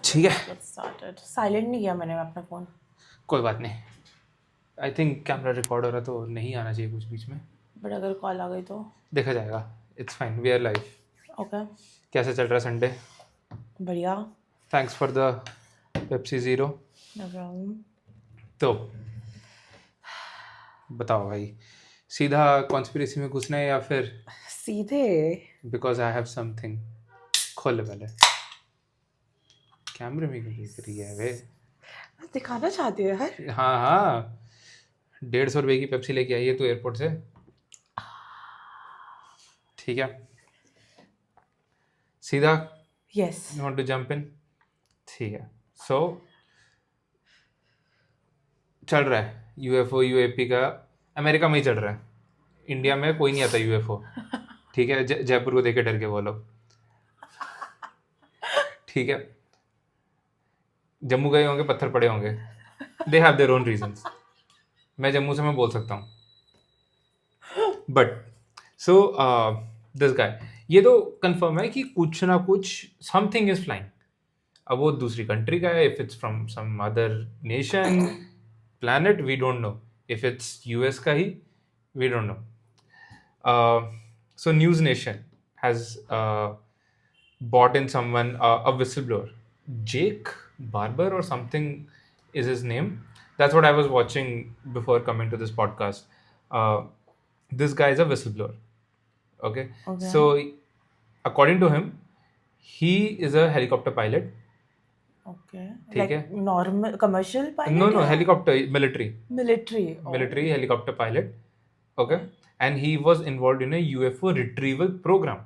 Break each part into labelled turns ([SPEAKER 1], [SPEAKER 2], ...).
[SPEAKER 1] ठीक है,
[SPEAKER 2] Get started. Silent नहीं किया मैंने अपना फोन.
[SPEAKER 1] कोई बात नहीं. आई थिंक कैमरा रिकॉर्ड हो रहा तो नहीं आना चाहिए कुछ बीच में.
[SPEAKER 2] बट अगर कॉल आ गई तो
[SPEAKER 1] देखा जाएगा. It's fine, we are live.
[SPEAKER 2] Okay.
[SPEAKER 1] कैसे चल रहा है संडे?
[SPEAKER 2] बढ़िया.
[SPEAKER 1] Thanks for the Pepsi zero.
[SPEAKER 2] No problem.
[SPEAKER 1] तो बताओ भाई, सीधा कॉन्स्पिरेसी में घुसना है या फिर
[SPEAKER 2] सीधे.
[SPEAKER 1] Because I have something. खोल ले पहले. कैमरे में क्यों देख रही है वे?
[SPEAKER 2] दिखाना चाहती है यार.
[SPEAKER 1] हाँ हाँ, 150 रुपये की पेप्सी लेके आई है तू एयरपोर्ट से. ठीक है, सीधा
[SPEAKER 2] yes.
[SPEAKER 1] You want to jump in. ठीक है, सो चल रहा है यूएफओ यूएपी का. अमेरिका में ही चल रहा है, इंडिया में कोई नहीं आता यूएफओ. ठीक है, जयपुर को देख के डर के वो लोग. ठीक है, जम्मू गए होंगे, पत्थर पड़े होंगे. They have their own reasons. मैं जम्मू से मैं बोल सकता हूँ. बट सो दिस गाय, ये तो कंफर्म है कि कुछ ना कुछ समथिंग इज फ्लाइंग. अब वो दूसरी कंट्री का है, if it's from some other nation planet we don't know. If it's US का ही we don't know. So News Nation has bought in someone, a whistleblower, Jake Barber or something is his name. That's what I was watching before coming to this podcast. This guy is a whistleblower. Okay.
[SPEAKER 2] Okay.
[SPEAKER 1] So according to him, he is a helicopter pilot.
[SPEAKER 2] Okay.
[SPEAKER 1] ठीक
[SPEAKER 2] like
[SPEAKER 1] है.
[SPEAKER 2] Normal commercial pilot.
[SPEAKER 1] No, helicopter, military
[SPEAKER 2] military.
[SPEAKER 1] helicopter pilot. Okay. And he was involved in a UFO retrieval program.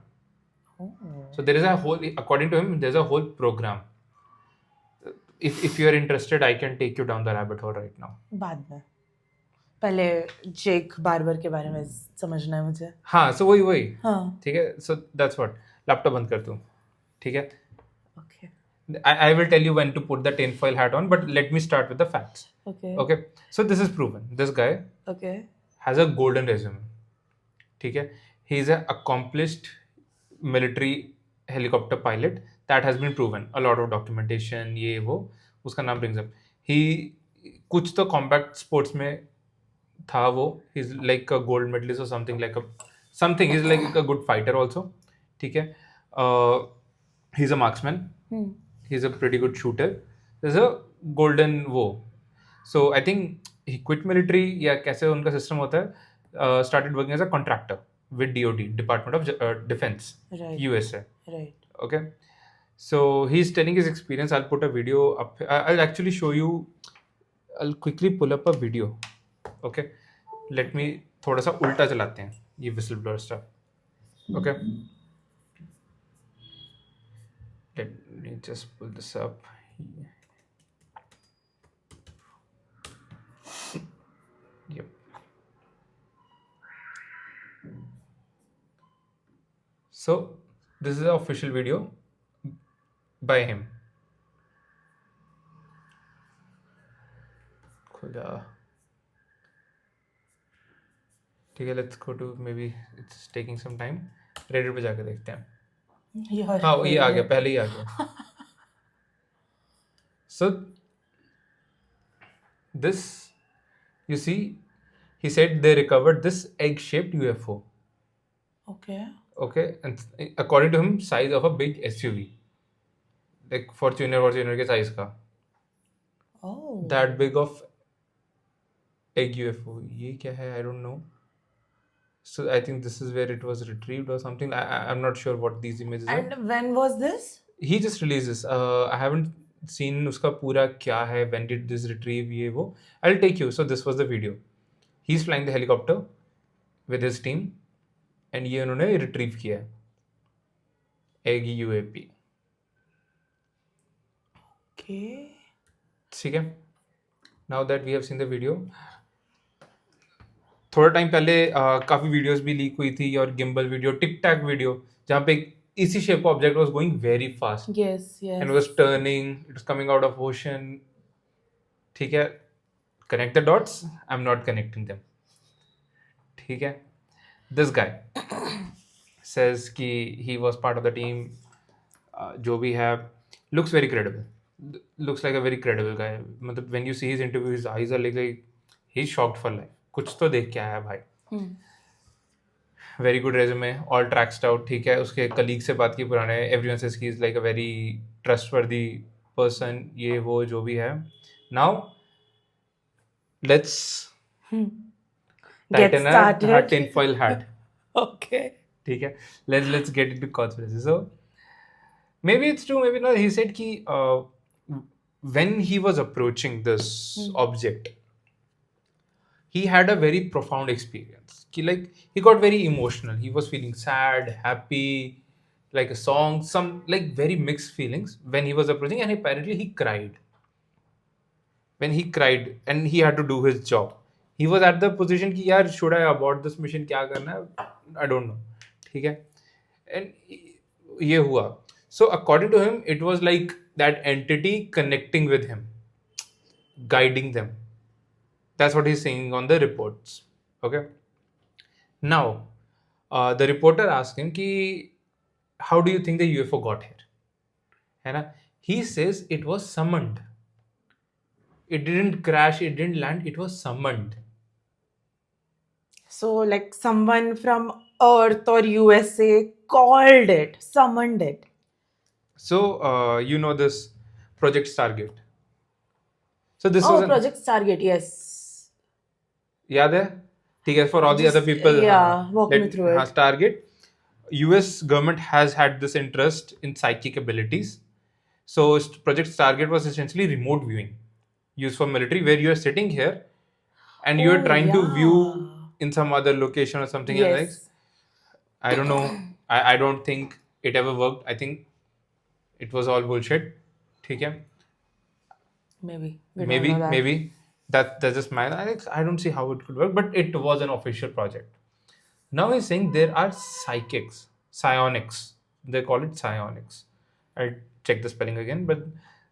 [SPEAKER 1] So there is a whole, according to him, there's a whole program. If you are interested, I can take you down the rabbit hole right now.
[SPEAKER 2] बाद में. पहले जेक barber के बारे में समझना है मुझे.
[SPEAKER 1] हाँ, so वही.
[SPEAKER 2] हाँ.
[SPEAKER 1] ठीक है, so that's what. लैपटॉप बंद कर तू. ठीक है.
[SPEAKER 2] Okay.
[SPEAKER 1] I will tell you when to put the tinfoil hat on, but let me start with the facts.
[SPEAKER 2] Okay.
[SPEAKER 1] Okay. So this is proven. This guy
[SPEAKER 2] okay.
[SPEAKER 1] has a golden resume. ठीक है. He is an accomplished military helicopter pilot. That has been proven. A lot of documentation, ये वो. उसका नाम brings up. He कुछ तो combat sports में था वो. He's like a gold medalist or something like a something. He's like a good fighter also. ठीक है. He's a marksman. He's a pretty good shooter. There's a golden वो. So I think he quit military या कैसे उनका system होता है. Started working as a contractor with DOD, Department of Defense,
[SPEAKER 2] Right.
[SPEAKER 1] USA.
[SPEAKER 2] Right.
[SPEAKER 1] Okay. So he's telling his experience. I'll put a video up. I'll actually show you. I'll quickly pull up a video. Okay. Let me थोड़ा सा उल्टा चलाते हैं ये whistleblower stuff. Okay. Let me just pull this up. Yep. So this is an official video by him. खुदा. ठीक है, let's go to, maybe it's taking some time. Reddit पे जाके देखते हैं.
[SPEAKER 2] यार.
[SPEAKER 1] हाँ, ये आ गया, पहले ही आ गया. So this, you see, he said they recovered this egg-shaped UFO.
[SPEAKER 2] Okay.
[SPEAKER 1] Okay, and according to him, size of a big SUV, like Fortuner के size का.
[SPEAKER 2] Oh.
[SPEAKER 1] That big of egg UFO. ये क्या है? I don't know. So I think this is where it was retrieved or something. I'm not sure what these images are.
[SPEAKER 2] And when was this?
[SPEAKER 1] He just released this. I haven't seen उसका पूरा क्या है. When did this retrieve? ये वो. I'll take you. So this was the video. He's flying the helicopter with his team. And ये उन्होंने retrieve किया है. Egg UAP.
[SPEAKER 2] Okay.
[SPEAKER 1] ठीक है. Now that we have seen the video, थोड़ा time पहले काफ़ी वीडियोस भी लीक हुई थी और गिम्बल वीडियो, टिक टैक वीडियो, जहाँ पे इसी शेप का object was going very fast
[SPEAKER 2] Yes. Yes.
[SPEAKER 1] And was turning, it was coming out of ocean. ठीक है. Connect the dots. I am not connecting them. ठीक है. This guy says कि he was part of the team. जो भी है, looks very credible. looks like a very credible guy. मतलब when you see his interview, his eyes are like he's shocked for life. कुछ तो देख के आया भाई. Very good resume, all tracked out. ठीक है, उसके कलीग से बात की पुराने, everyone says he is like a very trustworthy person, ये वो जो भी है. Now let's
[SPEAKER 2] Get
[SPEAKER 1] titan
[SPEAKER 2] started.
[SPEAKER 1] A tin foil hat.
[SPEAKER 2] Okay.
[SPEAKER 1] ठीक है, let's get into conspiracy. So maybe it's true, maybe not. He said कि when he was approaching this object, he had a very profound experience. Like he got very emotional. He was feeling sad, happy, like a song, some like very mixed feelings when he was approaching, and apparently he cried. When he cried and he had to do his job, he was at the position कि यार should I abort this mission, क्या करना है, I don't know. ठीक है, and ये हुआ. So according to him, it was like that entity connecting with him, guiding them. That's what he's saying on the reports. Okay. Now, the reporter asked him, ki, how do you think the UFO got here? है ना? He says it was summoned. It didn't crash, it didn't land, it was summoned.
[SPEAKER 2] So, like someone from Earth or USA called it, summoned it.
[SPEAKER 1] So, you know this Project Stargate. So this was
[SPEAKER 2] Project Stargate, yes.
[SPEAKER 1] याद है? ठीक है, for all the other people.
[SPEAKER 2] Yeah, walk me through it.
[SPEAKER 1] Stargate. US government has had this interest in psychic abilities. So Project Stargate was essentially remote viewing, used for military, where you are sitting here and you are trying to view in some other location or something.
[SPEAKER 2] Yes.
[SPEAKER 1] Like, I don't know. I don't think it ever worked. I think it was all bullshit. ठीक है?
[SPEAKER 2] Maybe. We don't know that.
[SPEAKER 1] Maybe. That's just my. I don't see how it could work, but it was an official project. Now he's saying there are psychics, psionics. They call it psionics. I'll check the spelling again, but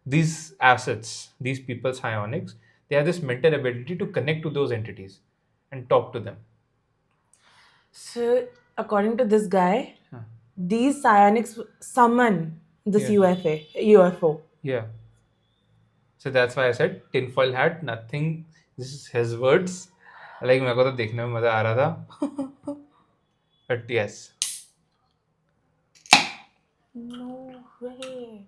[SPEAKER 1] these assets, these people, psionics, they have this mental ability to connect to those entities and talk to them.
[SPEAKER 2] So, according to this guy, these psionics summon this UFO.
[SPEAKER 1] Yeah. So that's why I said tinfoil hat, nothing. This is his words. Like मेरे को तो देखने में मजा आ रहा था. But yes.
[SPEAKER 2] No way.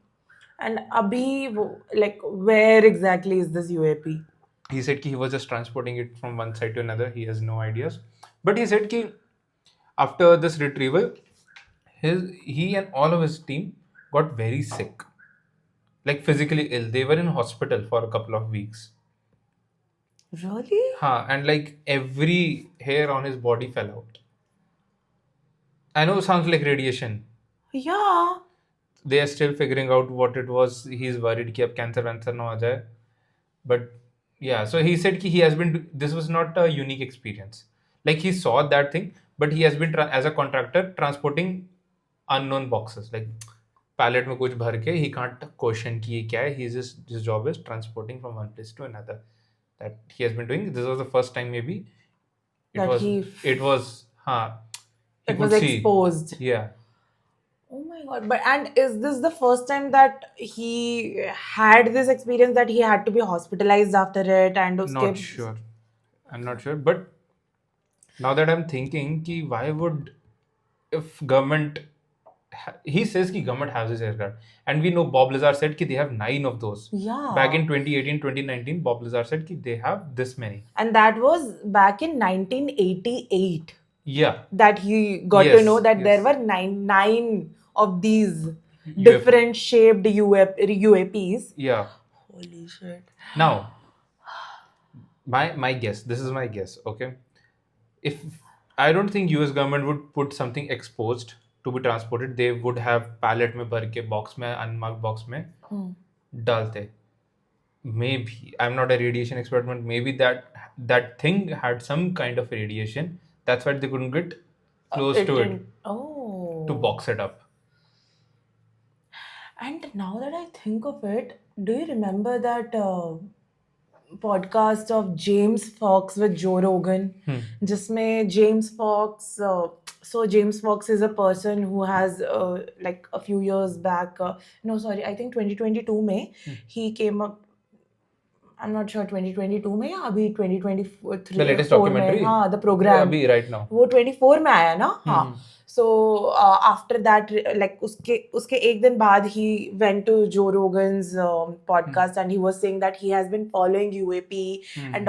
[SPEAKER 2] And Abhi, like, where exactly is this UAP?
[SPEAKER 1] He said he was just transporting it from one side to another. He has no ideas. But he said कि after this retrieval, he and all of his team got very sick. Like physically ill. They were in hospital for a couple of weeks.
[SPEAKER 2] Really?
[SPEAKER 1] And like every hair on his body fell out. I know it sounds like radiation.
[SPEAKER 2] Yeah.
[SPEAKER 1] They are still figuring out what it was. He's worried कि अब cancer ना हो जाए. But yeah, so he said कि he has been. This was not a unique experience. Like he saw that thing, but he has been as a contractor transporting unknown boxes. Like pallet में कुछ भर के, he can't question कि ये क्या है. His job is transporting from one place to another. That he has been doing. This was the first time maybe. It was
[SPEAKER 2] exposed.
[SPEAKER 1] Yeah.
[SPEAKER 2] Oh my god! And is this the first time that he had this experience, that he had to be hospitalized after it? And
[SPEAKER 1] Not sure. I'm not sure. But now that I'm thinking, ki why would, if government, he says ki government has this aircraft, and we know Bob Lazar said ki they have 9 of those.
[SPEAKER 2] Yeah.
[SPEAKER 1] Back in 2018, 2019, Bob Lazar said ki they have this many.
[SPEAKER 2] And that was back in 1988.
[SPEAKER 1] Yeah.
[SPEAKER 2] That he got to know that there were nine of these different shaped UAPs.
[SPEAKER 1] Yeah.
[SPEAKER 2] Holy shit.
[SPEAKER 1] Now, my guess, this is my guess, okay? If I don't think US government would put something exposed to be transported, they would have pallet में भर के box में, unmarked box में डालते. Maybe, I'm not a radiation expert, but maybe that thing had some kind of radiation. That's why they couldn't get close to it.
[SPEAKER 2] Oh.
[SPEAKER 1] To box it up.
[SPEAKER 2] And now that I think of it, do you remember that podcast of James Fox with Joe Rogan? जिसमें James Fox so James Fox is a person who has like a few years back, no sorry, I think 2022 May he came up. I'm not sure 2022 में या अभी 2023
[SPEAKER 1] The latest
[SPEAKER 2] 4 में
[SPEAKER 1] documentary?
[SPEAKER 2] हाँ the program
[SPEAKER 1] अभी right now.
[SPEAKER 2] वो 24 में आया ना हाँ so after that like उसके एक दिन बाद he went to Joe Rogan's podcast and he was saying that he has been following UAP and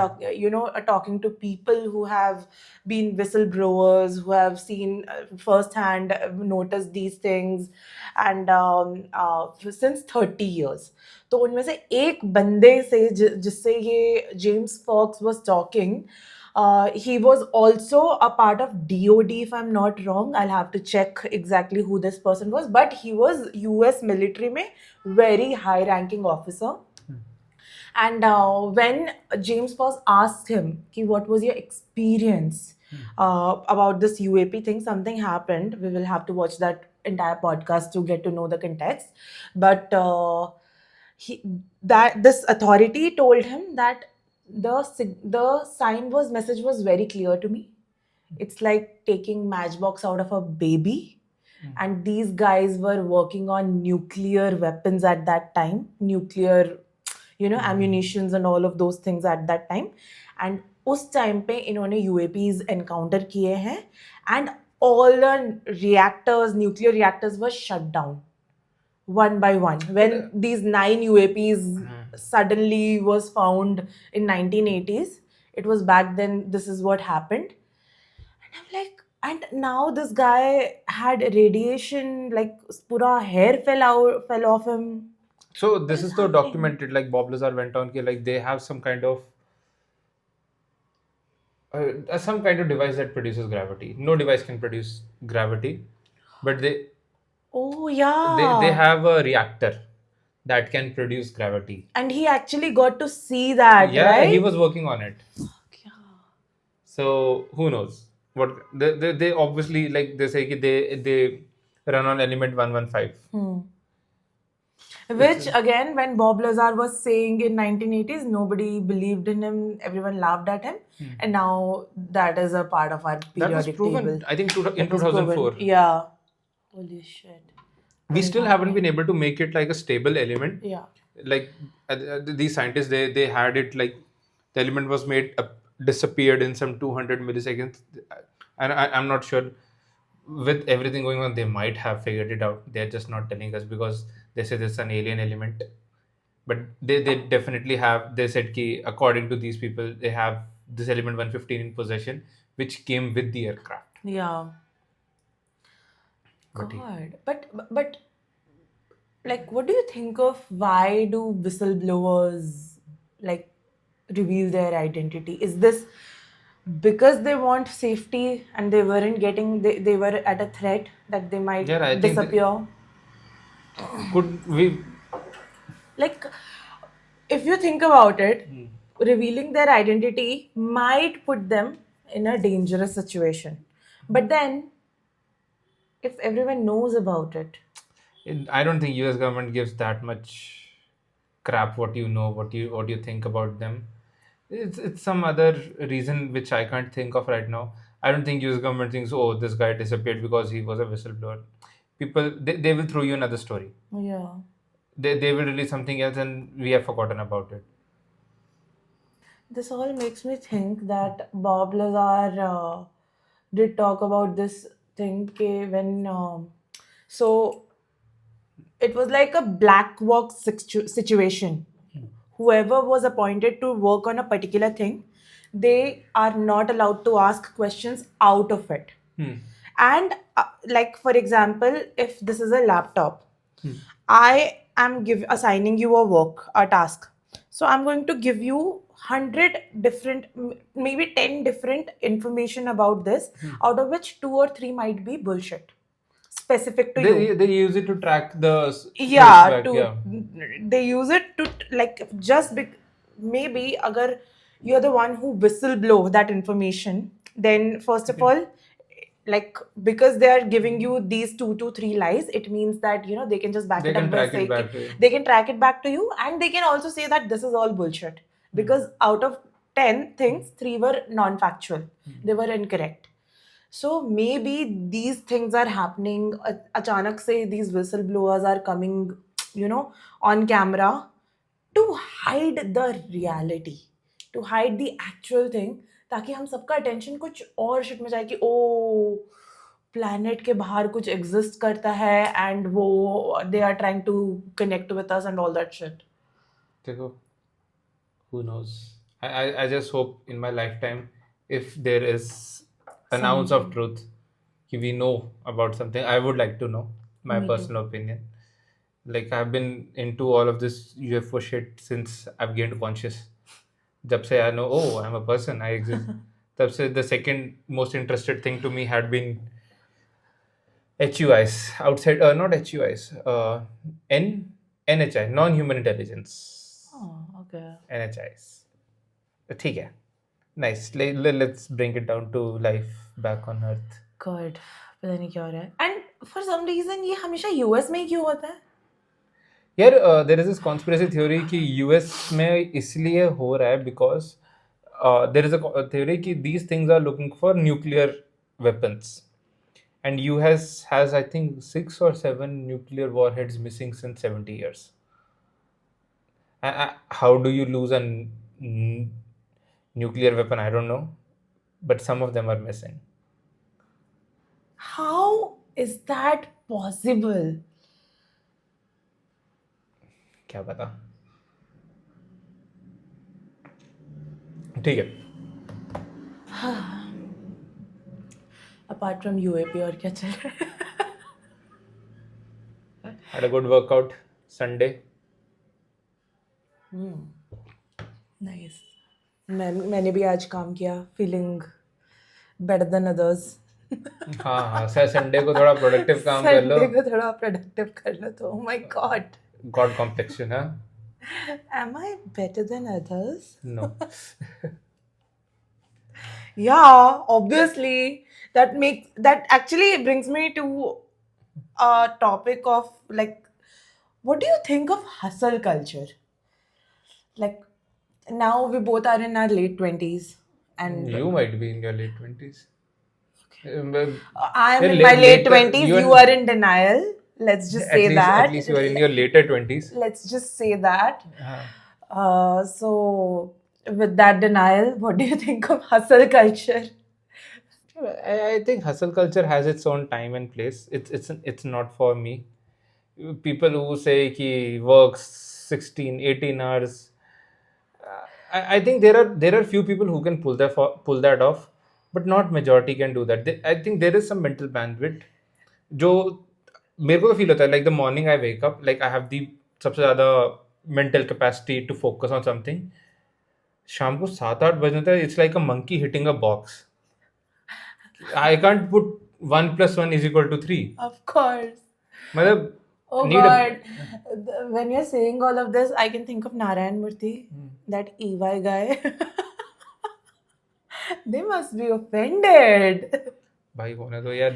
[SPEAKER 2] talking to people who have been whistleblowers who have seen firsthand noticed these things and since 30 years. तो उनमें से एक बंदे से जिससे ये James Fox was talking he was also a part of DOD if I'm not wrong. I'll have to check exactly who this person was, but he was US military में very high ranking officer. And when James Fox asked him ki what was your experience about this UAP thing, something happened. We will have to watch that entire podcast to get to know the context, but this authority told him that the message was very clear to me. It's like taking matchbox out of a baby. And these guys were working on nuclear weapons at that time, nuclear ammunitions and all of those things at that time. And उस time पे इन्होंने UAPs encounter किए हैं and all the nuclear reactors were shut down one by one. When these 9 UAPs suddenly was found in 1980s, it was back then. This is what happened, and I'm like, and now this guy had radiation, like pura hair fell off him.
[SPEAKER 1] So this is so documented. Like Bob Lazar went on, like they have some kind of device that produces gravity. No device can produce gravity, but they
[SPEAKER 2] Oh yeah.
[SPEAKER 1] they have a reactor that can produce gravity.
[SPEAKER 2] And he actually got to see that,
[SPEAKER 1] Yeah,
[SPEAKER 2] right?
[SPEAKER 1] he was working on it.
[SPEAKER 2] Yeah.
[SPEAKER 1] So who knows? What they obviously, like they say ki they run on element 115.
[SPEAKER 2] Which again, when Bob Lazar was saying in 1980s, nobody believed in him. Everyone laughed at him, and now that is a part of our
[SPEAKER 1] That was
[SPEAKER 2] periodic
[SPEAKER 1] proven,
[SPEAKER 2] table.
[SPEAKER 1] I think, in
[SPEAKER 2] That was
[SPEAKER 1] 2004.
[SPEAKER 2] proven. Yeah. Holy shit.
[SPEAKER 1] We still haven't been able to make it like a stable element.
[SPEAKER 2] Yeah.
[SPEAKER 1] Like these scientists, they had it like the element was made disappeared in some 200 milliseconds, and I'm not sure. With everything going on, they might have figured it out. They're just not telling us because they say this is an alien element. But they definitely have. They said ki according to these people, they have this element 115 in possession, which came with the aircraft.
[SPEAKER 2] Yeah.
[SPEAKER 1] But
[SPEAKER 2] God. But like, what do you think of why do whistleblowers like reveal their identity? Is this because they want safety and they weren't getting they were at a threat that they might
[SPEAKER 1] Yeah, I think
[SPEAKER 2] disappear?
[SPEAKER 1] could we?
[SPEAKER 2] Like, if you think about it, revealing their identity might put them in a dangerous situation. But then, if everyone knows about it,
[SPEAKER 1] I don't think US government gives that much crap what you know, what you think about them. It's some other reason which I can't think of right now. I don't think US government thinks, oh, this guy disappeared because he was a whistleblower. People they will throw you another story.
[SPEAKER 2] yeah.
[SPEAKER 1] They will release something else and we have forgotten about it.
[SPEAKER 2] This all makes me think that Bob Lazar did talk about this thing when so it was like a black box situation. Whoever was appointed to work on a particular thing, they are not allowed to ask questions out of it. And like for example, if this is a laptop, I am assigning you a task. So I'm going to give you 100 different, maybe 10 different information about this, out of which 2 or 3 might be bullshit, specific to you.
[SPEAKER 1] They use it to track the
[SPEAKER 2] Yeah,
[SPEAKER 1] traceback,
[SPEAKER 2] they use it to like maybe agar you're the one who whistleblow that information, then first of all, like because they are giving you these 2 to 3 lies, it means that they can just back
[SPEAKER 1] They
[SPEAKER 2] it up
[SPEAKER 1] can
[SPEAKER 2] by
[SPEAKER 1] track it
[SPEAKER 2] saying
[SPEAKER 1] back to you.
[SPEAKER 2] they can track it back to you, and they can also say that this is all bullshit because out of 10 things 3 were non-factual, they were incorrect. So maybe these things are happening. Achanak se these whistleblowers are coming, on camera to hide the reality, to hide the actual thing, ताकि हम सबका attention कुछ और shit में जाए कि ओ planet के बाहर कुछ एग्जिस्ट करता है एंड वो they are trying to connect with us and all that shit.
[SPEAKER 1] देखो, who knows? I just hope in my lifetime, if there is an ounce of truth, कि we know about something, I would like to know my
[SPEAKER 2] Me too.
[SPEAKER 1] personal opinion. Like I've been into all of this UFO shit since I've gained conscious. जब से I know, oh, I'm a person, I exist. तब से the second most interested thing to me had been HUIs outside, not HUIs, NHI, non-human intelligence.
[SPEAKER 2] Oh, okay.
[SPEAKER 1] NHIs. ठीक है. Nice. Let's bring it down to life back on Earth.
[SPEAKER 2] God, पता नहीं क्या हो रहा है. And for some reason ये हमेशा US में ही क्यों होता है?
[SPEAKER 1] यार there is this conspiracy theory कि यूएस में इसलिए हो रहा है because there is a theory कि these things are looking for nuclear weapons and US has I think 6 or 7 nuclear warheads missing since 70 years. How do you lose a nuclear weapon? I don't know, but some of them are missing.
[SPEAKER 2] How is that possible?
[SPEAKER 1] क्या पता. ठीक है.
[SPEAKER 2] Apart from UAP और क्या चल रहा है?
[SPEAKER 1] Had a good workout Sunday.
[SPEAKER 2] Nice. मैंने भी आज काम किया. Feeling better than others.
[SPEAKER 1] हाँ संडे को थोड़ा प्रोडक्टिव काम कर लो.
[SPEAKER 2] संडे को थोड़ा प्रोडक्टिव कर लो तो oh my god.
[SPEAKER 1] God complexion, huh?
[SPEAKER 2] Am I better than others?
[SPEAKER 1] No.
[SPEAKER 2] Yeah, obviously. That actually brings me to a topic of like, what do you think of hustle culture? Like, now we both are in our late 20s and
[SPEAKER 1] You might be in your late 20s.
[SPEAKER 2] I'm in my late 20s. You are in denial. Let's just say that.
[SPEAKER 1] At least you are in your later 20s.
[SPEAKER 2] Let's just say that. So, with that denial, what do you think of hustle culture?
[SPEAKER 1] I think hustle culture has its own time and place. It's not for me. People who say ki works 16, 18 hours. I think there are few people who can pull that off, but not majority can do that. I think there is some mental bandwidth जो मेरे को तो feel होता है, like the morning I wake up, like I have the सबसे ज़्यादा mental capacity to focus on something. शाम को 7-8 बजने तक it's like a monkey hitting a box. I can't put 1 + 1 = 3.
[SPEAKER 2] Of course.
[SPEAKER 1] मतलब
[SPEAKER 2] Oh
[SPEAKER 1] need
[SPEAKER 2] God. When you're saying all of this, I can think of Narayan Murthy, that EY guy. They must be offended.
[SPEAKER 1] भाई होने दो यार.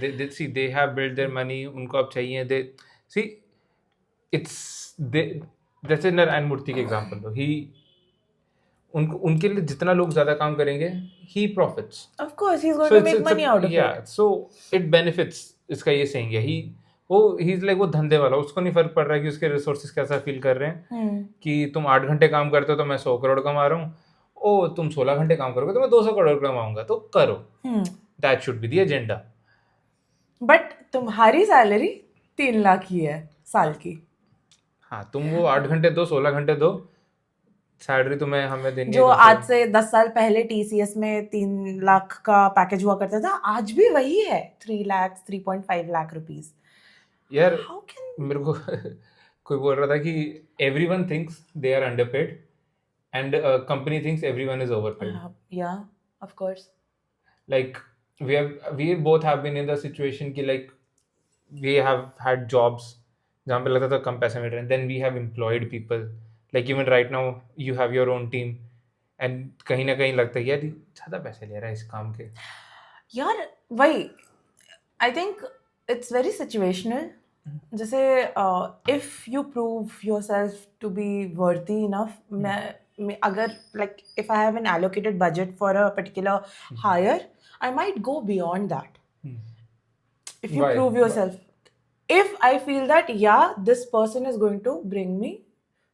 [SPEAKER 1] They have built their money. उनको अब चाहिए. They see जैसे नारायण मूर्ति के एग्जांपल दो. उनके लिए जितना लोग ज्यादा काम करेंगे, he profits.
[SPEAKER 2] Of course, he's going to make money out of it.
[SPEAKER 1] Yeah, so it benefits. इसका ये saying है. He's like वो धंधे वाला. उसको नहीं फर्क पड़ रहा है कि उसके रिसोर्सेज कैसा फील कर रहे हैं. कि तुम 8 घंटे काम करते हो तो मैं 100 करोड़ कमा रहा हूँ. ओ तुम 16 घंटे काम करोगे तो मैं 200 करोड़ कमाऊंगा. तो करो. That should be the agenda.
[SPEAKER 2] But तुम्हारी सैलरी 3 लाख ही है साल की.
[SPEAKER 1] हाँ, तुम वो 8 घंटे दो, 16 घंटे दो, सैलरी तुम्हें हमें देनी है.
[SPEAKER 2] जो आज से 10 साल पहले TCS में 3 लाख का पैकेज हुआ करता था, आज भी वही है. 3 लाख 3.5 लाख रुपीस.
[SPEAKER 1] यार मेरे को कोई बोल रहा था कि everyone thinks they are underpaid and company thinks everyone is overpaid.
[SPEAKER 2] Yeah, of course.
[SPEAKER 1] Like we both have been in the situation कि like we have had jobs जहाँ पे लगता था कम पैसे मिल रहे हैं. Then we have employed people. Like even right now you have your own team and कहीं ना कहीं लगता है यार ज़्यादा पैसे ले रहा है इस काम के.
[SPEAKER 2] यार वही, I think it's very situational. जैसे if you prove yourself to be worthy enough, मैं अगर like if I have an allocated budget for a particular hire, I might go beyond that. If you
[SPEAKER 1] Why?
[SPEAKER 2] prove yourself. If I feel that, yeah, this person is going to bring me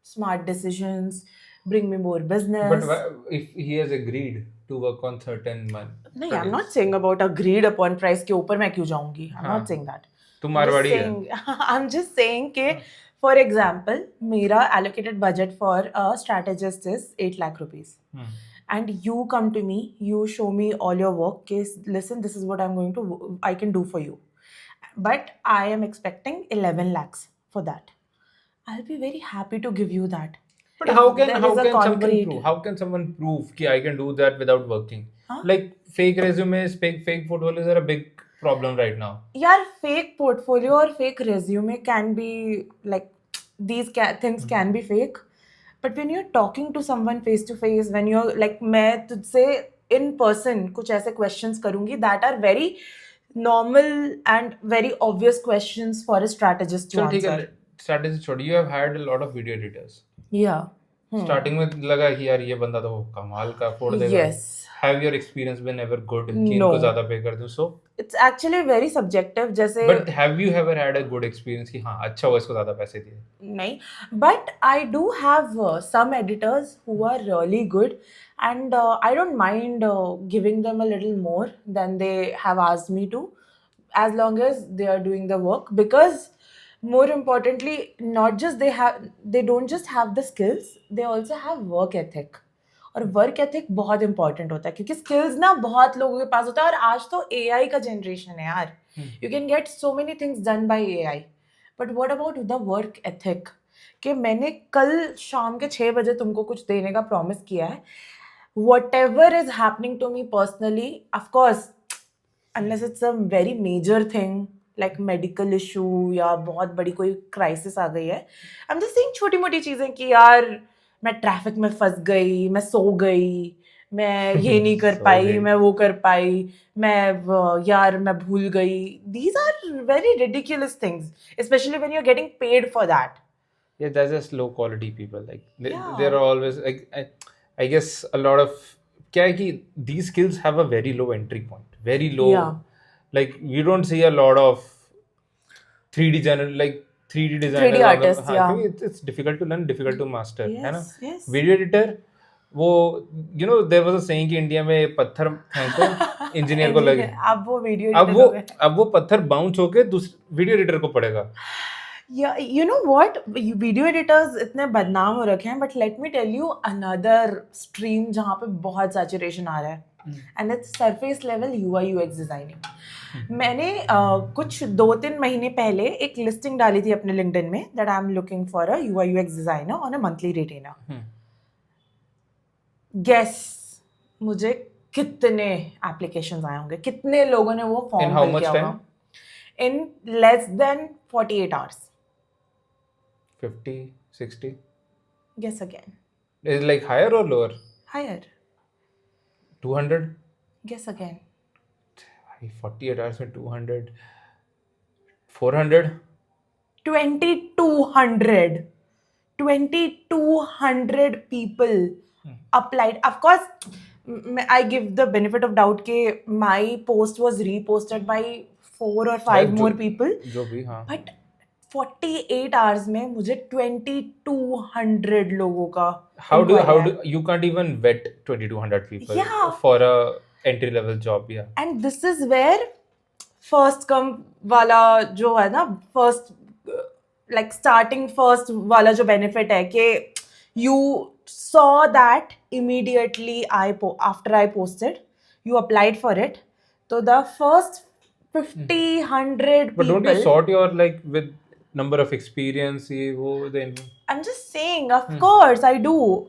[SPEAKER 2] smart decisions, bring me more business.
[SPEAKER 1] But if he has agreed to work on certain
[SPEAKER 2] No, I'm not saying about agreed upon price के ऊपर मैं क्यों जाऊंगी. I'm not saying that.
[SPEAKER 1] तुम
[SPEAKER 2] I'm just
[SPEAKER 1] Marwari है.
[SPEAKER 2] saying, I'm just saying कि, for example, मेरा allocated budget for a strategist is 8 lakh rupees. And you come to me, you show me all your work. Case, listen, this is what I can do for you. But I am expecting 11 lakhs for that. I'll be very happy to give you that.
[SPEAKER 1] But
[SPEAKER 2] If
[SPEAKER 1] how can
[SPEAKER 2] there is a
[SPEAKER 1] someone
[SPEAKER 2] concrete-
[SPEAKER 1] prove? How can someone prove कि I can do that without working?
[SPEAKER 2] Huh?
[SPEAKER 1] Like fake resumes, fake portfolios are a big problem right now.
[SPEAKER 2] यार fake portfolio or fake resume can be like these things can be fake, but when you're talking to someone face to face, when you're like मैं तुझसे in person कुछ ऐसे questions करूँगी that are very normal and very obvious questions for a strategist to
[SPEAKER 1] चलो ठीक है,
[SPEAKER 2] answer.
[SPEAKER 1] strategy छोड़. You have hired a lot of video editors.
[SPEAKER 2] Yeah.
[SPEAKER 1] Starting में लगा कि यार ये बंदा तो कमाल का फोड़ देगा.
[SPEAKER 2] Yes.
[SPEAKER 1] Have your experience been ever good? कि
[SPEAKER 2] No.
[SPEAKER 1] इनको ज़्यादा पे कर दूँ. So
[SPEAKER 2] It's actually very subjective. जैसे
[SPEAKER 1] but have you ever had a good experience कि हाँ अच्छा हुआ इसको ज़्यादा पैसे दिए?
[SPEAKER 2] नहीं, but I do have some editors who are really good, and I don't mind giving them a little more than they have asked me to, as long as they are doing the work. Because more importantly, not just they don't just have the skills, they also have work ethic. और work ethic बहुत important होता है क्योंकि skills ना बहुत लोगों के पास होता है, और आज तो एआई का जनरेशन है यार. You can get so many things done by AI, but what about the work ethic? कि मैंने कल शाम के 6 बजे तुमको कुछ देने का प्रॉमिस किया है. Whatever is happening to me personally, of course, unless it's a very major thing like medical issue या बहुत बड़ी कोई क्राइसिस आ गई है, I'm just saying छोटी मोटी चीजें कि यार मैं ट्रैफिक में फंस गई, मैं सो गई, मैं ये नहीं कर
[SPEAKER 1] सो
[SPEAKER 2] पाई,
[SPEAKER 1] गई.
[SPEAKER 2] मैं वो कर पाई, यार मैं भूल गई. These are very ridiculous things, especially when you're getting paid for that.
[SPEAKER 1] Yeah, that's just low quality people. Like
[SPEAKER 2] Yeah.
[SPEAKER 1] there are always like I guess a lot of क्या है कि these skills have a very low entry point, very low.
[SPEAKER 2] Yeah.
[SPEAKER 1] Like you don't see a lot of 3D like 3D designers.
[SPEAKER 2] 3D artists,
[SPEAKER 1] हाँ,
[SPEAKER 2] yeah.
[SPEAKER 1] क्योंकि it's difficult to learn, difficult to master, है ना?
[SPEAKER 2] Yes.
[SPEAKER 1] Video editor, वो there was a saying कि India में पत्थर फेंको engineer को लगे.
[SPEAKER 2] अब वो वीडियो एडिटर
[SPEAKER 1] अब वो पत्थर बाउंस होके दूसरे वीडियो एडिटर को पड़ेगा.
[SPEAKER 2] Yeah, you know what? Video editors इतने बदनाम हो रखे हैं, but let me tell you another stream जहाँ पे बहुत saturation आ रहा है, and it's surface level UI UX designing. मैंने कुछ 2-3 महीने पहले एक लिस्टिंग डाली थी अपने LinkedIn में that I'm looking for a UI UX designer on a monthly retainer. Guess मुझे कितने applications आए होंगे, कितने लोगों ने वो फॉर्म भर किया होगा? In less than 48 hours.
[SPEAKER 1] 50, 60.
[SPEAKER 2] Guess again.
[SPEAKER 1] Is it like higher or lower?
[SPEAKER 2] Higher.
[SPEAKER 1] 200?
[SPEAKER 2] Guess again.
[SPEAKER 1] 48 hours में 200. 400?
[SPEAKER 2] 2200. 2200 people applied. Of course, I give the benefit of doubt कि my post was reposted by 4 or 5 more people.
[SPEAKER 1] जो भी हाँ.
[SPEAKER 2] But 48 hours में मुझे 2200 लोगों का
[SPEAKER 1] How do you can't even vet 2200 people
[SPEAKER 2] Yeah.
[SPEAKER 1] for a entry level job, yeah.
[SPEAKER 2] And this is where first come वाला जो है ना, first like starting first वाला जो benefit है कि you saw that immediately after I posted, you applied for it. So the first 50-100
[SPEAKER 1] But don't you
[SPEAKER 2] people.
[SPEAKER 1] sort your like with number of experience ये वो then.
[SPEAKER 2] I'm just saying, of course I do.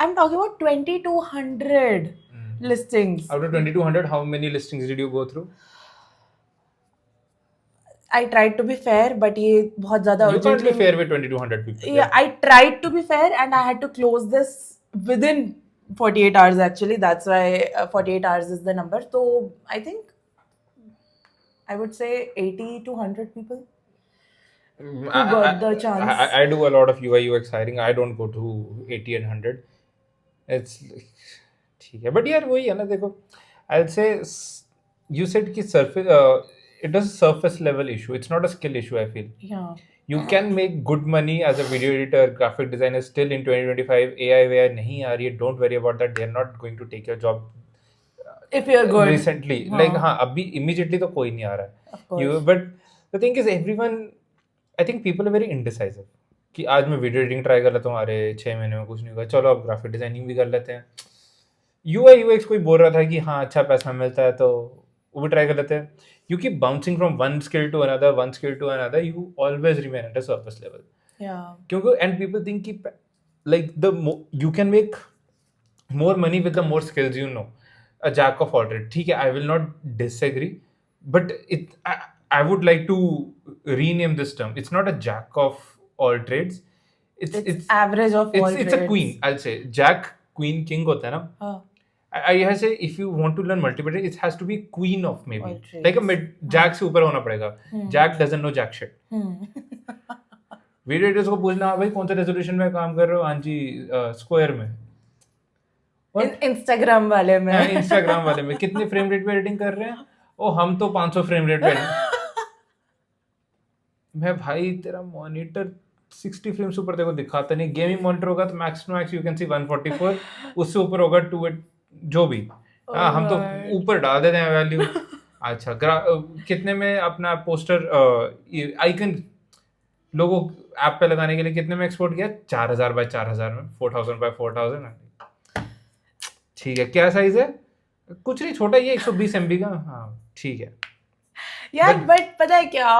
[SPEAKER 2] I'm talking about 2200 listings.
[SPEAKER 1] Out of 2200, how many listings did you go through?
[SPEAKER 2] I tried to be fair, but ये बहुत ज़्यादा
[SPEAKER 1] You can't be
[SPEAKER 2] urgently.
[SPEAKER 1] fair with 2200 people.
[SPEAKER 2] Yeah, I tried to be fair, and I had to close this within 48 hours. Actually, that's why 48 hours is the number. So I think I would say 80 to 100 people who got the chance.
[SPEAKER 1] I do a lot of UI UX hiring. I don't go to 80 and 100. It's ठीक है, but यार वही है ना, देखो I'll say you said कि surface it is a surface level issue, it's not a skill issue, I feel.
[SPEAKER 2] Yeah.
[SPEAKER 1] You can make good money as a video editor, graphic designer still in 2025. AI नहीं आ रही है, don't worry about that, they are not going to take your job
[SPEAKER 2] If you're good.
[SPEAKER 1] recently. Like हाँ अभी immediately तो कोई नहीं आ रहा है.
[SPEAKER 2] Of course.
[SPEAKER 1] But the thing is everyone, I think people are very indecisive कि आज मैं वीडियो एडिटिंग ट्राई कर लेता हूँ, अरे 6 महीने में कुछ नहीं होगा, चलो अब ग्राफिक डिजाइनिंग भी कर लेते हैं. UI UX कोई बोल रहा था कि हाँ अच्छा पैसा मिलता है तो वो भी ट्राई कर लेते हैं. You keep bouncing from one skill to another, you always remain at a surface level.
[SPEAKER 2] Yeah.
[SPEAKER 1] क्योंकि and people think कि like you can make more money with the more skills you know. A jack of all trades. ठीक है, I will not disagree, but I would like to rename this term. It's not a jack of all trades.
[SPEAKER 2] It's average of all
[SPEAKER 1] It's a
[SPEAKER 2] trades.
[SPEAKER 1] queen. I'll say jack, queen, king होता है ना.
[SPEAKER 2] हाँ.
[SPEAKER 1] I say if you want to learn multiple trades, it has to be queen of maybe
[SPEAKER 2] All trades.
[SPEAKER 1] like a mid jack से ऊपर होना पड़ेगा. Jack doesn't know jack shit. Video editors को पूछना, हाँ भाई कौन सा रेजोल्यूशन में काम कर रहे हो, हाँ जी स्क्वायर में,
[SPEAKER 2] Instagram वाले में.
[SPEAKER 1] इंस्टाग्राम वाले में कितने फ्रेम रेट पे एडिटिंग कर रहे हैं, ओ हम तो 500 फ्रेम रेट पे मैं भाई तेरा मॉनिटर 60 फ्रेम्स ऊपर तेरे को दिखाता नहीं. गेमिंग मॉनिटर होगा तो max to max you can see 144, उससे ऊपर होगा 2 जो भी. हाँ हम तो ऊपर डाल देते हैं वैल्यू. अच्छा कितने में अपना पोस्टर आइकन लोगों ऐप पे लगाने के लिए कितने में एक्सपोर्ट किया, 4000 बाय 4000 में, 4000 बाय 4000. ठीक है, क्या साइज है, कुछ नहीं छोटा, ये 120 MB का. हाँ ठीक है
[SPEAKER 2] यार बट पता है क्या,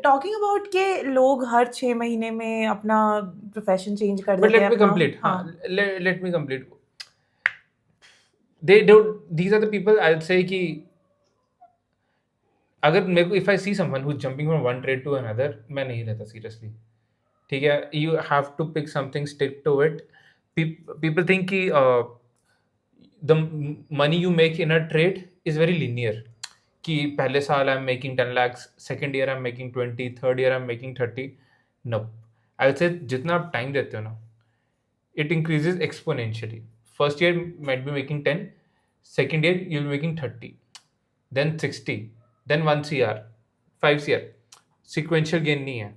[SPEAKER 2] टॉकिंग अबाउट के लोग हर 6 महीने में अपना प्रोफेशन चेंज कर
[SPEAKER 1] बट
[SPEAKER 2] देते हैं.
[SPEAKER 1] Let me complete. हाँ let me complete. they don't, these are the people I'll say कि अगर मेरे को if I see someone who's jumping from one trade to another, मैं नहीं लेता seriously. ठीक है, you have to pick something, stick to it. People think कि the money you make in a trade is very linear. कि पहले साल I'm making 10 lakhs, second year I'm making 20, third year I'm making 30. No, I'll say जितना आप time देते हो ना, it increases exponentially. First year might be making 10, second year you'll be making 30, then 60, then 1 CR, 5 CR. Sequential gain नहीं है.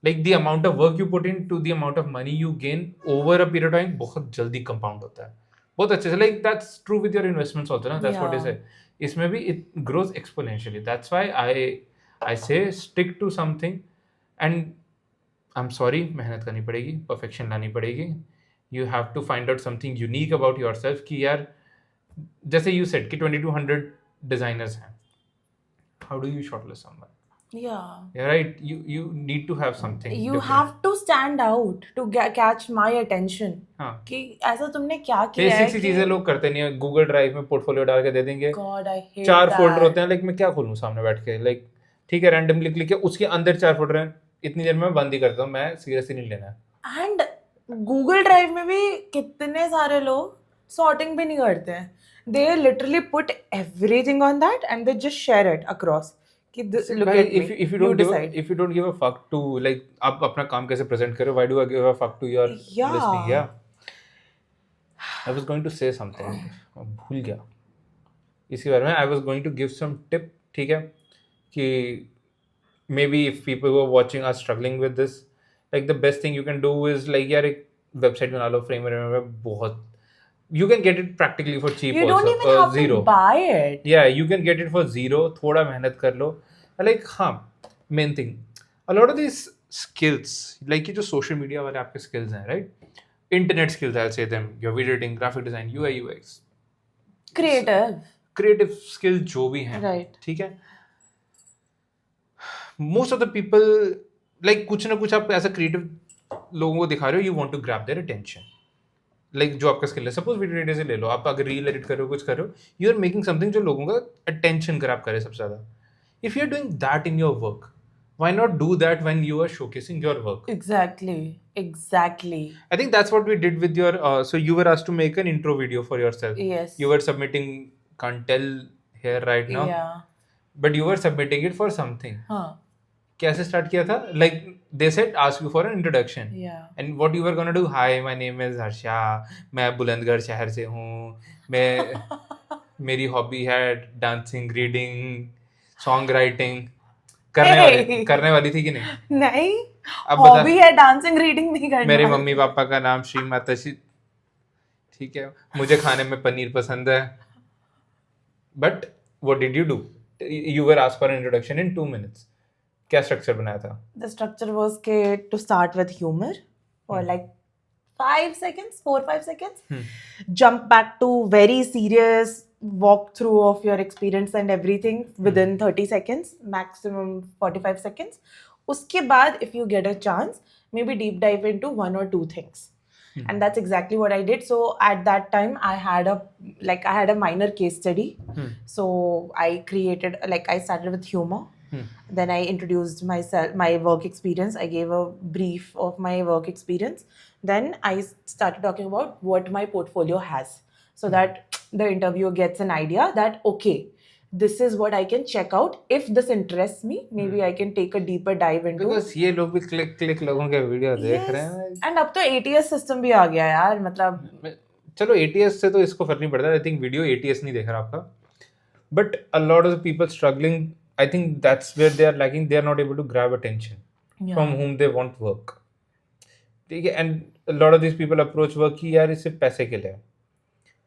[SPEAKER 1] Like the amount of work you put in to the amount of money you gain over a period of time बहुत जल्दी compound होता है, बहुत अच्छे से. Like that's true with your investments also ना, that's what I say. इसमें भी it grows exponentially. That's why I say stick to something, and I'm sorry मेहनत करनी पड़ेगी, perfection लानी पड़ेगी. You have to find out something unique about yourself कि यार जैसे you said कि 2200 designers हैं, how do you shortlist someone?
[SPEAKER 2] Yeah,
[SPEAKER 1] Right, you need to have something
[SPEAKER 2] you
[SPEAKER 1] different.
[SPEAKER 2] have to stand out to catch my attention.
[SPEAKER 1] हाँ
[SPEAKER 2] कि ऐसा तुमने क्या किया है
[SPEAKER 1] बेसिक सी चीजें लोग करते नहीं है. गूगल ड्राइव में पोर्टफोलियो डाल के दे देंगे,
[SPEAKER 2] God, I hate
[SPEAKER 1] 4
[SPEAKER 2] that.
[SPEAKER 1] Folder होते हैं. लाइक मैं क्या खोलूँ सामने बैठ के, लाइक ठीक है रैंडमली क्लिक किया, उसके अंदर 4 फोल्डर हैं, इतनी देर में मैं बंद ही करता हूँ, मैं सीरियसली नहीं लेना है.
[SPEAKER 2] एंड गूगल ड्राइव में भी कितने सारे लोग सॉर्टिंग भी नहीं करते हैं. They literally put everything on that and they just share it across कि लुक
[SPEAKER 1] भाई,
[SPEAKER 2] at me,
[SPEAKER 1] if you
[SPEAKER 2] you
[SPEAKER 1] don't
[SPEAKER 2] decide.
[SPEAKER 1] if you don't give a fuck to like आप अपना काम कैसे प्रेजेंट करो, why do I give a fuck to your
[SPEAKER 2] Yeah.
[SPEAKER 1] listening? Yeah, I was going to say something, भूल गया इसी बारे में. I was going to give some tip, ठीक है, कि maybe if people who are watching are struggling with this, like the best thing you can do is like यार एक वेबसाइट बना लो, फ्रेम में बहुत, you can get it practically for cheap
[SPEAKER 2] You
[SPEAKER 1] also.
[SPEAKER 2] don't even have
[SPEAKER 1] zero.
[SPEAKER 2] to buy it.
[SPEAKER 1] Yeah, you can get it for zero. थोड़ा मेहनत कर लो. Like हाँ, main thing, a lot of these skills, like ये जो social media वाले आपके skills हैं, right? Internet skills, I'll say them. Your video editing, graphic design, UI UX, creative skills जो भी हैं,
[SPEAKER 2] Right.
[SPEAKER 1] ठीक है. Most of the people, like कुछ ना कुछ आप ऐसा creative लोगों को दिखा रहे हो, you want to grab their attention. Like जो आपका स्किल है, सपोज वीडियो एडिटर से ले लो, आप अगर रील एडिट कर रहे हो, कुछ कर रहे हो, यू आर मेकिंग समथिंग जो लोगों का अटेंशन ग्रैब करे सबसे ज़्यादा. If you are doing that in your work, why not do that when you are showcasing your work?
[SPEAKER 2] Exactly.
[SPEAKER 1] I think that's what we did with your so you were asked to make an intro video for yourself.
[SPEAKER 2] Yes.
[SPEAKER 1] You were submitting, can't tell here right now,
[SPEAKER 2] Yeah.
[SPEAKER 1] but you were submitting it for something.
[SPEAKER 2] Huh.
[SPEAKER 1] कैसे start किया था? Like they said ask you for an introduction.
[SPEAKER 2] Yeah.
[SPEAKER 1] And what you were gonna do? Hi, my name is Harsha. मैं बुलंदगढ़ शहर से हूँ. मैं मेरी hobby है डांसिंग, रीडिंग, सॉन्ग राइटिंग। करने वाली थी कि नहीं?
[SPEAKER 2] नहीं,
[SPEAKER 1] अब बता।
[SPEAKER 2] हॉबी है डांसिंग, रीडिंग नहीं करने
[SPEAKER 1] मेरे
[SPEAKER 2] वाली
[SPEAKER 1] मम्मी
[SPEAKER 2] थी।
[SPEAKER 1] पापा का नाम श्री माताश्री, ठीक है। मुझे खाने में पनीर पसंद है। But what did you do? You were asked for introduction in 2 minutes। क्या स्ट्रक्चर बनाया था?
[SPEAKER 2] The structure was to start with humor for like 5 seconds, 4-5 seconds. Jump back to very serious walkthrough of your experience and everything within 30 seconds, maximum 45 seconds. Uske baad, if you get a chance, maybe deep dive into one or two things. And that's exactly what I did. So at that time, I had a minor case study. So I started with humor. Then I introduced myself, my work experience. I gave a brief of my work experience. Then I started talking about what my portfolio has, so that the interviewer gets an idea that, okay, this is what I can check out. If this interests me, maybe I can take a deeper dive into.
[SPEAKER 1] Because ये लोग भी click लोगों के video देख रहे हैं।
[SPEAKER 2] And अब तो ATS सिस्टम भी आ गया यार, मतलब
[SPEAKER 1] चलो ATS से तो इसको फर्क नहीं पड़ता। आई थिंक वीडियो ATS नहीं देख रहा आपका, but a lot of people struggling, I think that's where they are lacking. They are not able to grab attention from whom they want work, ठीक है। And a lot of these people approach work कि यार इससे पैसे के लिए।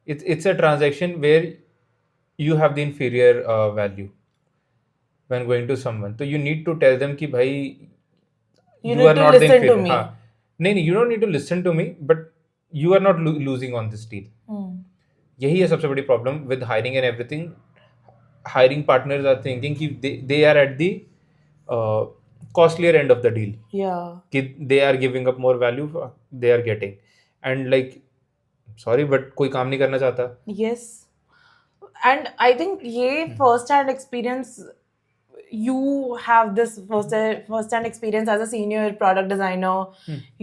[SPEAKER 1] It's a transaction where you have the inferior value when going to someone. तो you need to tell them कि भाई
[SPEAKER 2] You
[SPEAKER 1] you
[SPEAKER 2] need
[SPEAKER 1] are
[SPEAKER 2] to
[SPEAKER 1] not the
[SPEAKER 2] listen to
[SPEAKER 1] inferior.
[SPEAKER 2] me.
[SPEAKER 1] हाँ, नहीं, you don't need to listen to me, but you are not losing on this deal. यही है सबसे बड़ी problem with hiring and everything. Hiring partners are thinking कि they are at the costlier end of the deal,
[SPEAKER 2] Yeah.
[SPEAKER 1] कि they are giving up more value they are getting, and like sorry but कोई काम नहीं करना चाहता।
[SPEAKER 2] Yes. And I think ये first hand experience, you have this first hand experience as a senior product designer.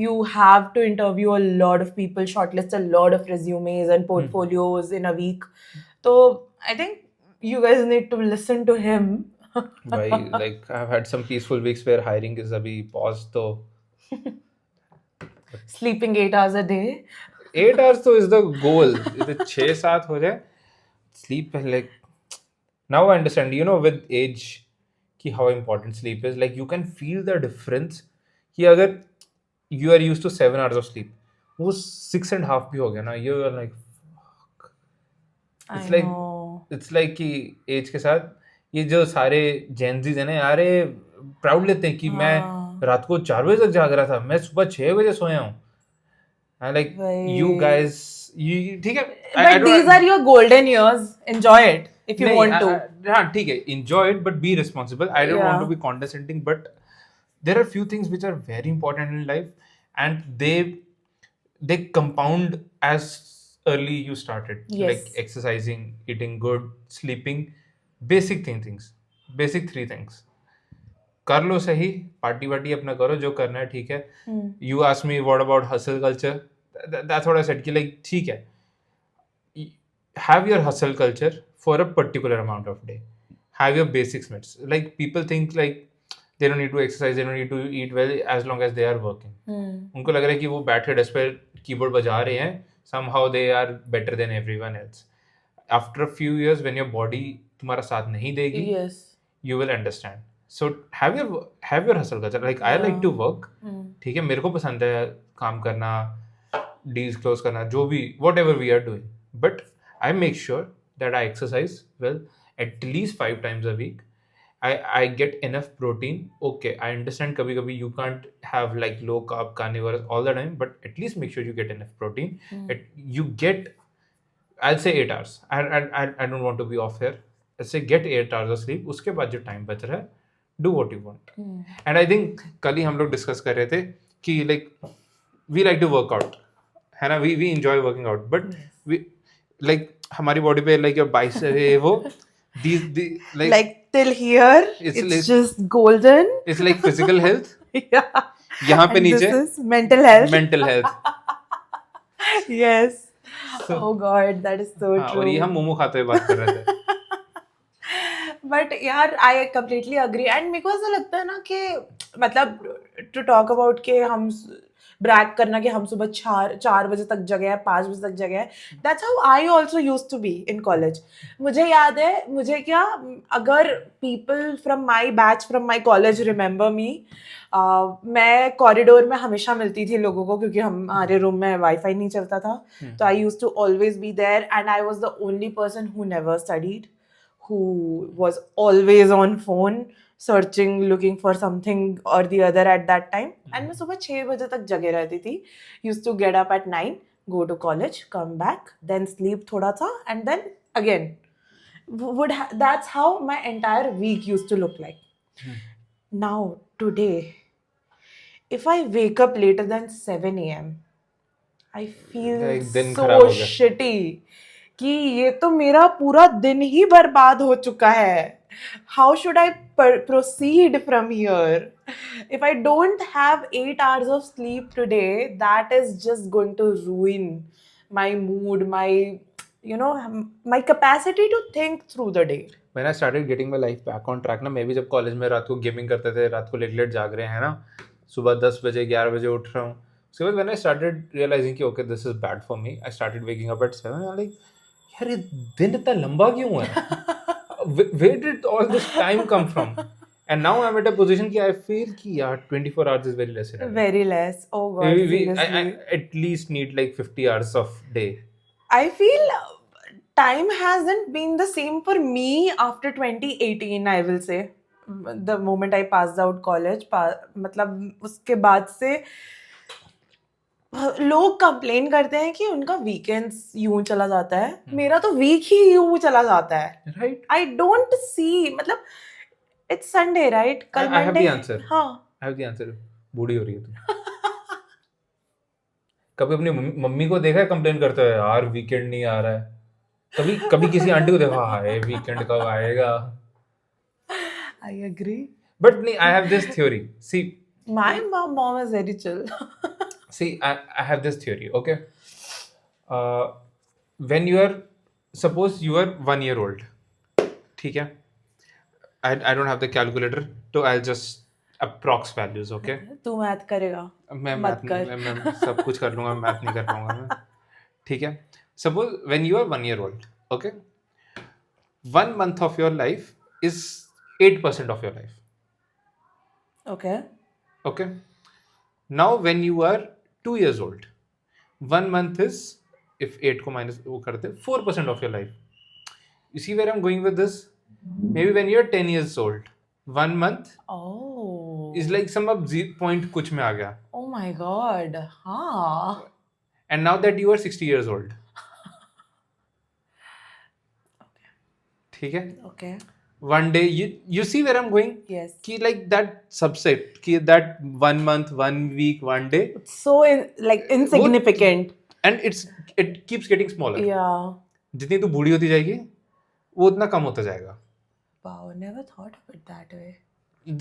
[SPEAKER 2] You have to interview a lot of people, shortlist a lot of resumes and portfolios in a week. So I think you guys need to listen to him.
[SPEAKER 1] भाई like I've had some peaceful weeks where hiring is अभी pause, तो
[SPEAKER 2] Sleeping 8 hours a day.
[SPEAKER 1] 8 hours तो is the goal। 6-7 हो जाए sleep, like now I understand, you know, with age कि how important sleep is। like you can feel the difference कि अगर you are used to 7 hours of sleep, वो 6.5 भी हो गया ना, you are like
[SPEAKER 2] I
[SPEAKER 1] like
[SPEAKER 2] know.
[SPEAKER 1] it's like कि as के साथ ये जो सारे जेनजीज है ना यार, ये प्राउड लेते हैं कि मैं रात को 4 बजे तक जाग रहा था, मैं सुबह 6 बजे सोया हूँ। लाइक यू गाइस, you ठीक है,
[SPEAKER 2] But these are your golden years. Enjoy it if you want to.
[SPEAKER 1] हाँ ठीक है, enjoy it but be responsible। I don't want to be condescending, but there are few things which are very important in life, and they compound as early you started, like exercising, eating good, sleeping, basic things, basic 3 things कर लो सही। Party वार्टी अपना करो, जो करना है ठीक है। You ask me what about hustle culture, that's what I said कि लाइक ठीक है, have your hustle culture for a particular amount of day, have your basics met। like people think like they don't need to exercise, they don't need to eat well as long as they are working। उनको लग रहा है कि वो बैठे desk पे keyboard बजा रहे हैं, somehow they are better than everyone else। after a few years when your body तुम्हारा साथ नहीं देगी, you will understand। so have your hustle culture। like I like to work, ठीक है, मेरे को पसंद है काम करना, डील्स क्लोज करना, जो भी whatever we are doing, but I make sure that I exercise well at least 5 times a week। I get enough protein। okay, I understand kabhi kabhi you can't have like low carb carnivore all the time, but at least make sure you get enough protein। you get, I'll say 8 hours। I don't want to be off here। Let's say get 8 hours of sleep। उसके बाद जो time बच रहा है, do what you want। and I think कल ही हम लोग discuss कर रहे थे कि like we like to work out, है ना, we enjoy working out, but we like हमारी बॉडी पे like your biceps है वो, these
[SPEAKER 2] like till here it's just golden।
[SPEAKER 1] it's like physical health।
[SPEAKER 2] yeah,
[SPEAKER 1] यहाँ पे
[SPEAKER 2] and
[SPEAKER 1] नीचे
[SPEAKER 2] this is mental health। yes। oh god, that is so true।
[SPEAKER 1] और ये हम मोमो खाते हुए बात कर रहे थे।
[SPEAKER 2] बट यार आई कंप्लीटली अग्री। एंड मेरे को ऐसा लगता है ना कि मतलब टू टॉक अबाउट के हम ब्रैग करना कि हम सुबह 4 बजे तक जगे हैं, 5 बजे तक जगे हैं. That's how I also used to be in college. मुझे याद है, मुझे क्या, अगर people from my batch from my college remember me, मैं कॉरिडोर में हमेशा मिलती थी लोगों को क्योंकि हमारे रूम में वाईफाई नहीं चलता था. तो I used to always be there and I was the only person who never studied, who was always on phone searching looking for something or the other at that time. And मैं सुबह 6 बजे तक जगे रहती थी. Used to get up at 9, go to college, come back, then sleep थोड़ा सा and then again. That's how my entire week used to look like. Now today, if I wake up later than 7 a.m, I feel
[SPEAKER 1] एक दिन खराब
[SPEAKER 2] so
[SPEAKER 1] हो गया.
[SPEAKER 2] shitty कि ये तो मेरा पूरा दिन ही बर्बाद हो चुका है. How should I proceed from here? If I don't have 8 hours of sleep today, that is just going to ruin my mood, my capacity to think through the day.
[SPEAKER 1] When I started getting my life back on track ना, मैं भी जब college में रात को gaming करते थे, रात को लेट जाग रहे हैं ना, सुबह 10 बजे 11 बजे उठ रहा हूँ. So when I started realizing कि okay this is bad for me, I started waking up at 7. I'm like, यार ये दिन इतना लंबा क्यों है? Where did all this time come from? And now I'm at a position कि I feel कि यार 24 hours is very less in a day.
[SPEAKER 2] Very less. Oh God, seriously.
[SPEAKER 1] I at least need like 50 hours of day.
[SPEAKER 2] I feel time hasn't been the same for me after 2018, I will say. The moment I passed out college, मतलब उसके बाद से लोग complain करते हैं कि उनका weekends यूं चला जाता है. मेरा तो वीक ही यूं चला जाता है.
[SPEAKER 1] Right?
[SPEAKER 2] आई डोंट सी, मतलब इट्स संडे राइट, कल
[SPEAKER 1] I have
[SPEAKER 2] Monday.
[SPEAKER 1] the answer.
[SPEAKER 2] हाँ,
[SPEAKER 1] I have the answer. बूढ़ी हो रही है तू. कभी अपनी मम्मी को देखा है कंप्लेन करते हुए, यार वीकेंड नहीं आ रहा है? कभी किसी आंटी को देखा, हाय वीकेंड कब आएगा?
[SPEAKER 2] I agree.
[SPEAKER 1] But नहीं, I have this theory. See,
[SPEAKER 2] my mom is very chill.
[SPEAKER 1] See, I have this theory, okay? When you are, suppose you are 1 year old, ठीक है? I don't have the calculator, so I'll just approx values, okay?
[SPEAKER 2] तू math करेगा?
[SPEAKER 1] मैं
[SPEAKER 2] मत कर.
[SPEAKER 1] मैं सब कुछ कर लूँगा, मैथ नहीं कर पाऊँगा मैं. ठीक है? Suppose when you are 1 year old, okay? 1 month of your life is 8% of your life,
[SPEAKER 2] Okay.
[SPEAKER 1] okay? Now when you are 2 years old, 1 month is, if 8 को minus वो करते, 4% of your life. You see where I'm going with this? Maybe when you're 10 years old, 1 month
[SPEAKER 2] Oh.
[SPEAKER 1] is like some up point कुछ में आ गया.
[SPEAKER 2] Oh my God. हाँ.
[SPEAKER 1] And now that you are 60 years old. ठीक है?
[SPEAKER 2] Okay.
[SPEAKER 1] One day, you see where I'm going?
[SPEAKER 2] Yes.
[SPEAKER 1] कि like that subset, कि that 1 month, 1 week, 1 day,
[SPEAKER 2] So insignificant.
[SPEAKER 1] and it keeps getting smaller.
[SPEAKER 2] Yeah.
[SPEAKER 1] जितनी तू बूढ़ी होती जाएगी, वो उतना कम होता जाएगा.
[SPEAKER 2] Wow, never thought of it that way.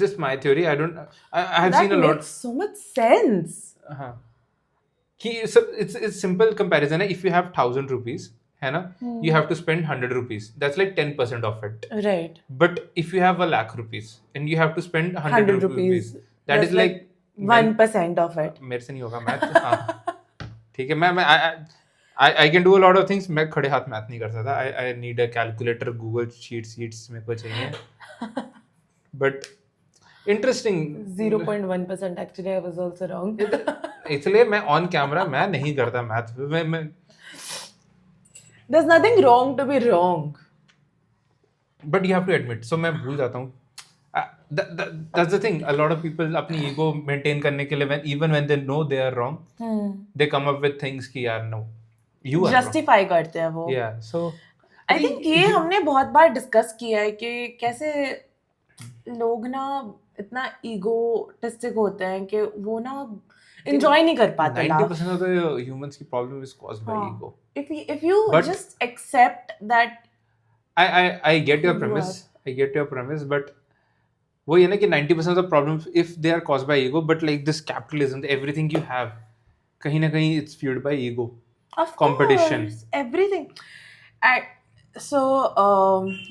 [SPEAKER 1] Just my theory. I have
[SPEAKER 2] That
[SPEAKER 1] seen a lot.
[SPEAKER 2] makes so much sense.
[SPEAKER 1] हाँ. कि it's simple comparison है. If you have 1,000 rupees, है ना? You have to spend 100 rupees. That's like 10% of it.
[SPEAKER 2] Right.
[SPEAKER 1] But if you have 1,00,000 rupees and you have to spend 100 rupees, that
[SPEAKER 2] That's
[SPEAKER 1] is like
[SPEAKER 2] 1% of it.
[SPEAKER 1] मेरे से नहीं होगा math. हाँ. ठीक है. मैं I can do a lot of things. मैं खड़े हाथ मैथ नहीं कर सकता. I need a calculator, Google sheets मेरे को चाहिए. But interesting.
[SPEAKER 2] 0.1%. Actually, I was also wrong.
[SPEAKER 1] इसलिए मैं ऑन कैमरा मैं नहीं करता मैथ. मैं
[SPEAKER 2] There's nothing wrong to be wrong.
[SPEAKER 1] But you have to admit. So मैं भूल जाता हूँ. That's the thing. A lot of people अपनी ego maintain करने के लिए even when they know they are wrong, they come up with things कि यार no, you are
[SPEAKER 2] Justify करते हैं वो.
[SPEAKER 1] wrong. Yeah. So
[SPEAKER 2] I think ये हमने बहुत बार डिस्कस किया है कि कैसे लोग ना इतना ईगोटिस्टिक होते हैं कि वो ना enjoy नहीं कर पाते.
[SPEAKER 1] 90% of the humans की problem is caused by ego.
[SPEAKER 2] If you
[SPEAKER 1] But-
[SPEAKER 2] just accept that.
[SPEAKER 1] I get your
[SPEAKER 2] You
[SPEAKER 1] premise. I get your premise, but वो ये ना कि 90% of the problems if they are caused by ego, but like this capitalism, everything you have, कहीं ना कहीं it's fueled by ego.
[SPEAKER 2] Of
[SPEAKER 1] Competition.
[SPEAKER 2] course, everything. So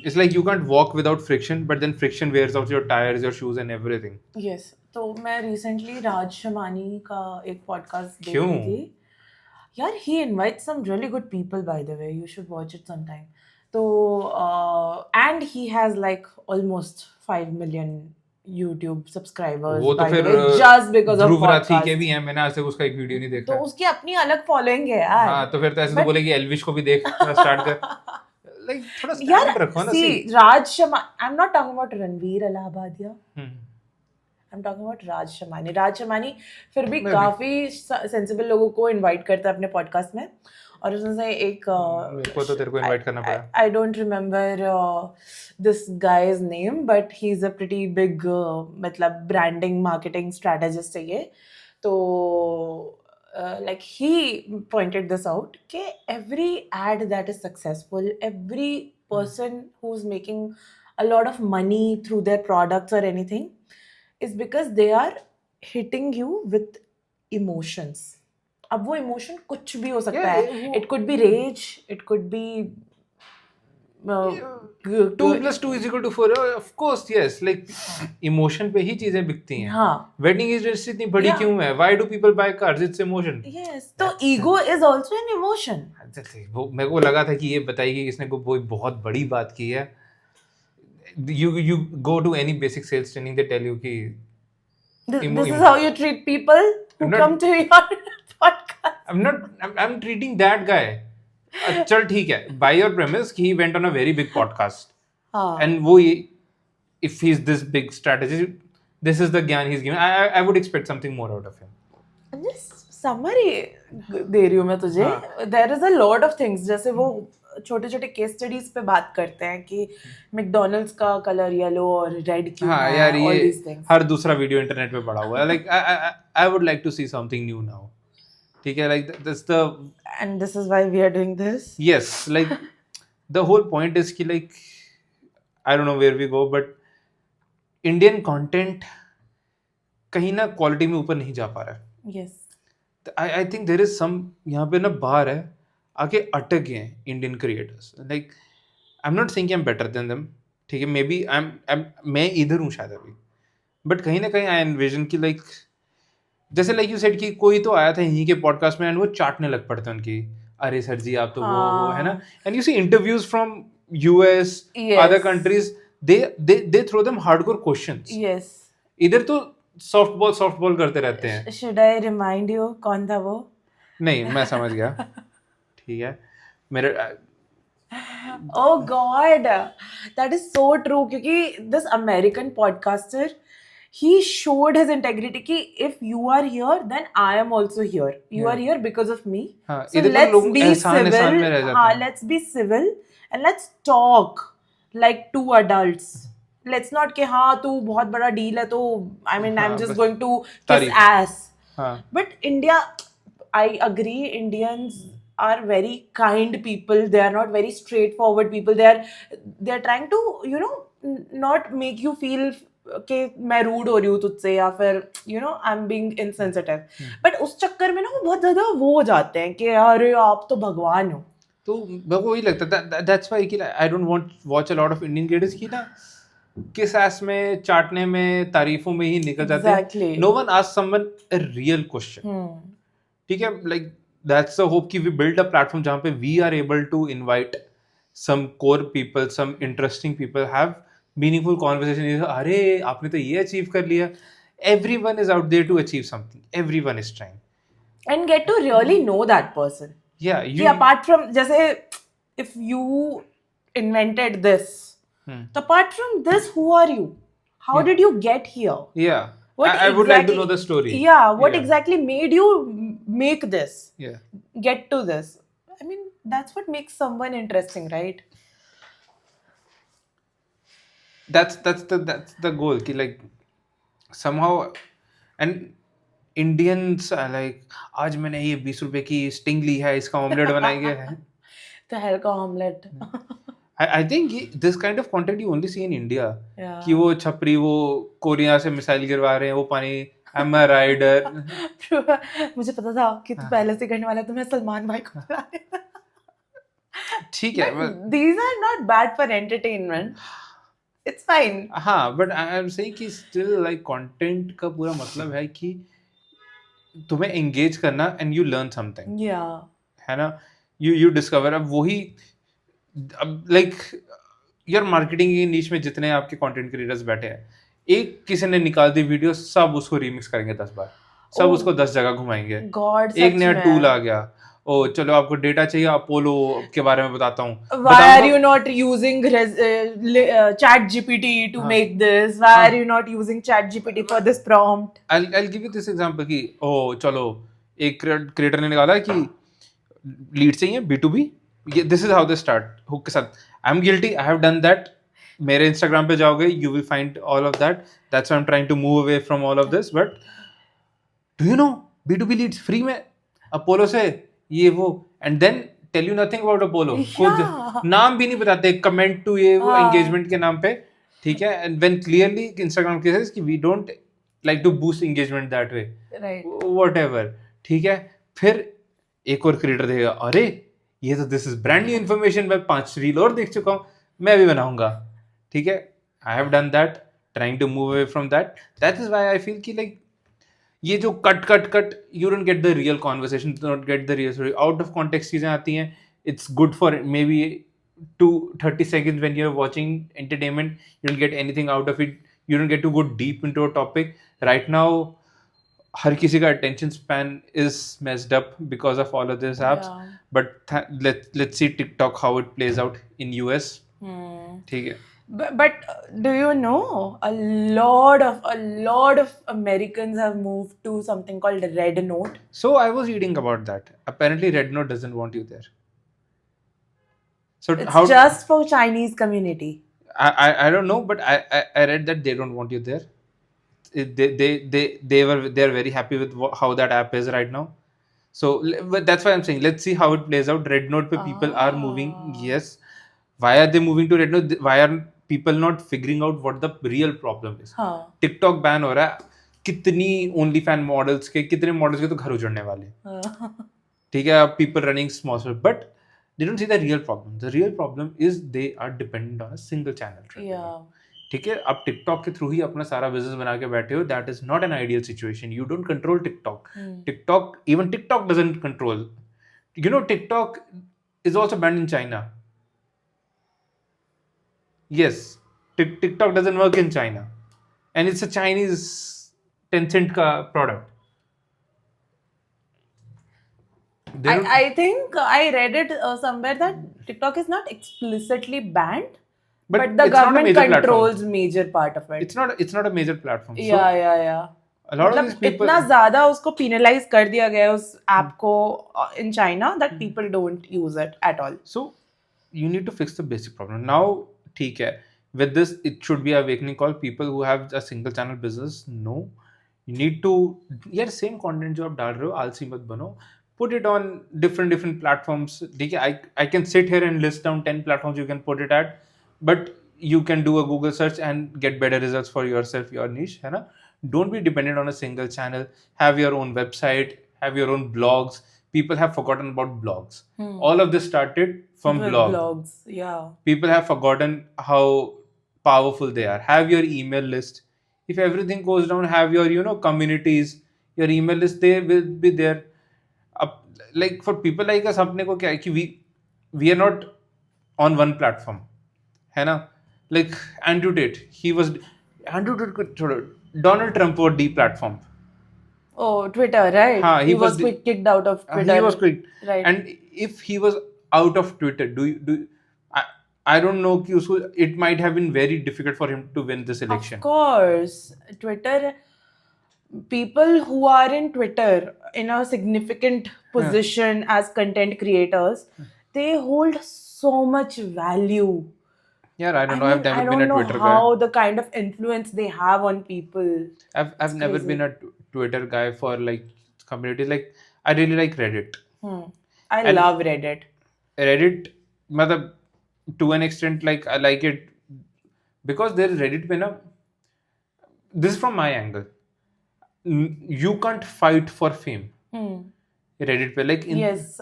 [SPEAKER 1] It's like you can't walk without friction, but then friction wears out your tires, your shoes, and everything.
[SPEAKER 2] yes, तो मैं recently राज शमानी का एक podcast देख
[SPEAKER 1] क्यों?
[SPEAKER 2] रही थी यार. ही invites some really good people by the way. You should watch it some time. तो and he has like almost 5 million YouTube subscribers
[SPEAKER 1] वो तो
[SPEAKER 2] by the
[SPEAKER 1] फिर
[SPEAKER 2] way, just because of
[SPEAKER 1] Dhruv Rathee के
[SPEAKER 2] podcast.
[SPEAKER 1] भी हैं, मैंने आज तक उसका एक वीडियो नहीं
[SPEAKER 2] तो
[SPEAKER 1] देखा.
[SPEAKER 2] उसकी अपनी अलग फॉलोइंग है यार.
[SPEAKER 1] हाँ तो फिर तो ऐसे तो
[SPEAKER 2] But-
[SPEAKER 1] बोलेगी एल्विश को भी देख स्टार्ट कर. लाइक थोड़ा
[SPEAKER 2] यार
[SPEAKER 1] स्टैंड रखो ना.
[SPEAKER 2] see,
[SPEAKER 1] C
[SPEAKER 2] Raj Shamani, I'm not talking about Ranveer Allahabadia. I'm talking about Raj Shamani. Raj Shamani फिर भी
[SPEAKER 1] मैं भी.
[SPEAKER 2] काफी सेंसिबल लोगों को इनवाइट करता है अपने पॉडकास्ट में. और उसमें से एक
[SPEAKER 1] मेरे को तो तेरे को इनवाइट करना पड़ा.
[SPEAKER 2] I don't remember this guy's name, but he's a pretty big मतलब branding marketing strategist है ये. तो like he pointed this out कि every ad that is successful, every person who's making a lot of money through their products or anything is because they are hitting you with emotions. अब वो emotion कुछ भी हो सकता है. It could be rage, it could be
[SPEAKER 1] 2 + 2 = 4. Of course, yes. Like emotion पे ही चीजें बिकती हैं.
[SPEAKER 2] हाँ.
[SPEAKER 1] वेडिंग इंडस्ट्री इतनी बड़ी
[SPEAKER 2] Yeah.
[SPEAKER 1] क्यों है? Why do people buy cars? It's emotion.
[SPEAKER 2] Yes, तो ego is also an emotion.
[SPEAKER 1] वो मेरे को लगा था कि ये बताइए किसने को कोई बहुत बड़ी बात की है. You go to any basic sales training, they tell you कि
[SPEAKER 2] This is how you treat people who
[SPEAKER 1] I'm not-
[SPEAKER 2] come to your podcast.
[SPEAKER 1] I'm treating that guy. चल ठीक है. By your premise, he went on a very big podcast.
[SPEAKER 2] हाँ.
[SPEAKER 1] And वो if he's this big strategist, this is the ज्ञान he's giving. I would expect something more out of him.
[SPEAKER 2] Just summary दे रही हूँ मैं तुझे.
[SPEAKER 1] हाँ.
[SPEAKER 2] There is a lot of things. जैसे वो छोटे छोटे केस स्टडीज पे बात करते हैं कि मैकडोनल्ड्स का कलर येलो और रेड क्यों
[SPEAKER 1] हाँ
[SPEAKER 2] है.
[SPEAKER 1] यार
[SPEAKER 2] all
[SPEAKER 1] ये
[SPEAKER 2] these things.
[SPEAKER 1] हर दूसरा वीडियो इंटरनेट पे पड़ा हुआ है. Like I would like to see something new now. ठीक है. Like that's the
[SPEAKER 2] And this is why we are doing this.
[SPEAKER 1] yes. Like the whole point is कि like I don't know where we go, but Indian content कहीं ना quality में ऊपर नहीं जा पा रहा है.
[SPEAKER 2] Yes.
[SPEAKER 1] I think there is some यहाँ पे ना बाहर है आके अटक गए हैं Indian creators. Like I am not saying I am better than them. ठीक है. मे बी मैं इधर हूँ शायद अभी. बट कहीं ना कहीं आई एनविजन की लाइक जैसे लाइक यू सेड कि कोई तो आया था यहीं के पॉडकास्ट में एंड वो चाटने लग पड़ते हैं उनकी. अरे सर जी आप तो वो है ना. And you see interviews from US other countries they throw them hardcore questions.
[SPEAKER 2] Yes.
[SPEAKER 1] इधर तो सॉफ्ट बॉल करते रहते हैं.
[SPEAKER 2] Should I remind you कौन था वो?
[SPEAKER 1] नहीं मैं समझ गया. ठीक है. मेरे
[SPEAKER 2] Oh God, that is so true. क्योंकि this American podcaster, he showed his integrity कि if you are here, then I am also here. You are here because of me.
[SPEAKER 1] हाँ,
[SPEAKER 2] So
[SPEAKER 1] इधर तो
[SPEAKER 2] let's
[SPEAKER 1] लोग
[SPEAKER 2] be
[SPEAKER 1] एहसान में
[SPEAKER 2] civil.
[SPEAKER 1] रह जाते
[SPEAKER 2] हाँ,
[SPEAKER 1] हैं.
[SPEAKER 2] let's be civil and let's talk like two adults. Let's not कि हाँ तू बहुत बड़ा deal है तो I mean I'm
[SPEAKER 1] हाँ,
[SPEAKER 2] just
[SPEAKER 1] बस
[SPEAKER 2] going to kiss
[SPEAKER 1] तारीफ.
[SPEAKER 2] ass.
[SPEAKER 1] हाँ.
[SPEAKER 2] But India, I agree, Indians are very kind people. They are not very straightforward people. They are trying to, you know, not make you feel कि मैं rude हो रही हूँ तुझसे या फिर you know I'm being insensitive. But उस चक्कर में ना वो बहुत ज़्यादा वो हो जाते हैं कि अरे आप तो भगवान हो.
[SPEAKER 1] तो मेरे को वही लगता है. दैट्स व्हाई कि I don't want watch a lot of Indian creators की ना किस एस में चाटने में तारीफों में ही निकल जाते हैं.
[SPEAKER 2] Exactly.
[SPEAKER 1] No one ask someone a real question. ठीक है. लाइक दैट्स द होप कि वी बिल्ड अ प्लेटफॉर्म जहाँ पे we are able to invite some core people, some interesting people, have meaningful conversation. अरे आपने तो ये अचीव कर लिया. Everyone is out there to achieve something. Everyone is trying.
[SPEAKER 2] And get to really know that person.
[SPEAKER 1] Yeah,
[SPEAKER 2] कि apart from जैसे if you invented this, so apart from this, who are you? How did you get here?
[SPEAKER 1] Yeah.
[SPEAKER 2] What
[SPEAKER 1] I would like to
[SPEAKER 2] exactly-
[SPEAKER 1] know the story.
[SPEAKER 2] Yeah, what
[SPEAKER 1] Yeah.
[SPEAKER 2] exactly made you make this?
[SPEAKER 1] Yeah.
[SPEAKER 2] Get to this. I mean, that's what makes someone interesting, right?
[SPEAKER 1] That's the goal कि like somehow and Indians are like आज मैंने ये 20 रुपए की sting ली है इसका omelette बनाएंगे.
[SPEAKER 2] The hell का omelette.
[SPEAKER 1] I think this kind of content you only see in India.
[SPEAKER 2] Yeah.
[SPEAKER 1] कि वो छपरी वो कोरिया से मिसाइल गिरवा रहे हैं वो पानी. I'm a rider.
[SPEAKER 2] मुझे पता था कि तू पहले से करने वाला है तो मैं सलमान भाई को बुला रही हूँ.
[SPEAKER 1] ठीक है.
[SPEAKER 2] But these are not bad for entertainment. it's fine.
[SPEAKER 1] हाँ, but I am saying कि still like content का पूरा मतलब है कि तुम्हें engage करना and you learn something,
[SPEAKER 2] Yeah.
[SPEAKER 1] है ना? You discover, अब वही, अब like यार मार्केटिंग की नीच में जितने आपके कंटेंट क्रिएटर्स बैठे हैं, एक किसी ने निकाल दी वीडियो, सब उसको रीमिक्स करेंगे 10 बार, सब
[SPEAKER 2] Oh
[SPEAKER 1] उसको 10 जगह घुमाएंगे।
[SPEAKER 2] God,
[SPEAKER 1] एक
[SPEAKER 2] सच
[SPEAKER 1] नया टूल आ
[SPEAKER 2] में.
[SPEAKER 1] गया, ओ चलो आपको डेटा चाहिए, अपोलो के बारे में बताता हूँ,
[SPEAKER 2] Why are
[SPEAKER 1] बताऊंगा।
[SPEAKER 2] you not using Chat GPT to
[SPEAKER 1] हाँ
[SPEAKER 2] make this? Why
[SPEAKER 1] हाँ
[SPEAKER 2] are you not using Chat GPT for this prompt?
[SPEAKER 1] I'll give you this example कि ओ चलो एक क्रिएटर ने निकाला कि लीड चाहिए B2B, ये this is how they start hook के साथ। I am guilty, I have done that. मेरे इंस्टाग्राम पे जाओगे, you will find all of that, that's why I am trying to move away from all of this. But do you know B2B leads free में Apollo से, ये वो, and then tell you nothing about Apollo, खुद
[SPEAKER 2] Yeah.
[SPEAKER 1] नाम भी नहीं बताते, comment to ये वो
[SPEAKER 2] हाँ.
[SPEAKER 1] एंगेजमेंट के नाम पे, ठीक है। And when clearly Instagram cases कि we don't like to boost engagement that way,
[SPEAKER 2] Right.
[SPEAKER 1] Whatever, ठीक है। फिर एक और क्रिएटर देगा, अरे ये तो this is brand new information, मैं 5 रील और देख चुका हूँ, मैं भी बनाऊंगा, ठीक है। I have done that, trying to move away from that. That is why I feel कि लाइक ये जो cut you don't get the real conversation, don't get the real story, out of context चीजें आती हैं। It's good for maybe 2-30 seconds when you're watching entertainment, you don't get anything out of it, you don't get to go deep into a topic right now। हर किसी का attention span is messed up because of all of these apps।
[SPEAKER 2] Yeah.
[SPEAKER 1] but let's see TikTok how it plays out in US, ठीक है।
[SPEAKER 2] But do you know a lot of Americans have moved to something called Red Note?
[SPEAKER 1] So I was reading about that, apparently Red Note doesn't want you there, so
[SPEAKER 2] It's
[SPEAKER 1] how
[SPEAKER 2] just for Chinese community.
[SPEAKER 1] I don't know, but I read that they don't want you there. They're very happy with how that app is right now. So but that's why I'm saying let's see how it plays out. Red Note pe people are moving, yes. Why are they moving to Red Note? Why are people not figuring out what the real problem is?
[SPEAKER 2] हाँ.
[SPEAKER 1] TikTok ban हो रहा है, कितनी only fan models के, कितने models के तो घर उजड़ने वाले, ठीक है। अब people running small, but they don't see the real problem. The real problem is they are dependent on a single channel traffic.
[SPEAKER 2] Yeah.
[SPEAKER 1] ठीक है, आप टिकटॉक के थ्रू ही अपना सारा बिजनेस बना के बैठे हो, that is not an ideal situation. You don't control TikTok, TikTok even TikTok doesn't control, you know TikTok is also band in China, yes, TikTok doesn't work in China and it's a Chinese Tencent का product।
[SPEAKER 2] I think I read it somewhere that TikTok is not explicitly banned, but the
[SPEAKER 1] it's not a
[SPEAKER 2] government
[SPEAKER 1] major
[SPEAKER 2] controls
[SPEAKER 1] platform।
[SPEAKER 2] major part of it.
[SPEAKER 1] It's not a major platform। So
[SPEAKER 2] Yeah.
[SPEAKER 1] a lot of these
[SPEAKER 2] मतलब
[SPEAKER 1] people,
[SPEAKER 2] इतना ज्यादा उसको penalize कर दिया गया है उस app को in China that people don't use it at all.
[SPEAKER 1] so you need to fix the basic problem now, ठीक है। with this it should be a awakening call, people who have a single channel business, no, you need to, यार same content जो आप डाल रहे हो, आलसी मत बनो, put it on different platforms, ठीक है। I can sit here and list down 10 platforms you can put it at, but you can do a Google search and get better results for yourself, your niche, है ना। don't be dependent on a single channel, have your own website, have your own blogs। people have forgotten about blogs, all of this started from
[SPEAKER 2] With blogs, yeah.
[SPEAKER 1] people have forgotten how powerful they are। have your email list, if everything goes down, have your communities, your email list, they will be there। like for people like us, अपने को क्या है कि we are not on one platform, है ना। like Andrew Tate, Donald Trump was deplatformed।
[SPEAKER 2] Oh, Twitter, right?
[SPEAKER 1] हाँ,
[SPEAKER 2] he was kicked out of Twitter.
[SPEAKER 1] He was kicked,
[SPEAKER 2] right?
[SPEAKER 1] And if he was out of Twitter, I don't know कि उसको, it might have been very difficult for him to win this election।
[SPEAKER 2] Of course, Twitter, people who are in Twitter in a significant position as content creators, they hold so much value.
[SPEAKER 1] Yeah, I don't know. I've never been a Twitter guy.
[SPEAKER 2] How the kind of influence they have on people.
[SPEAKER 1] I've never been a Twitter guy for like community. Like I really like Reddit.
[SPEAKER 2] I love Reddit.
[SPEAKER 1] Reddit, मतलब to an extent, like I like it because there is Reddit पे ना, this is from my angle, you can't fight for fame। Reddit पे like
[SPEAKER 2] yes,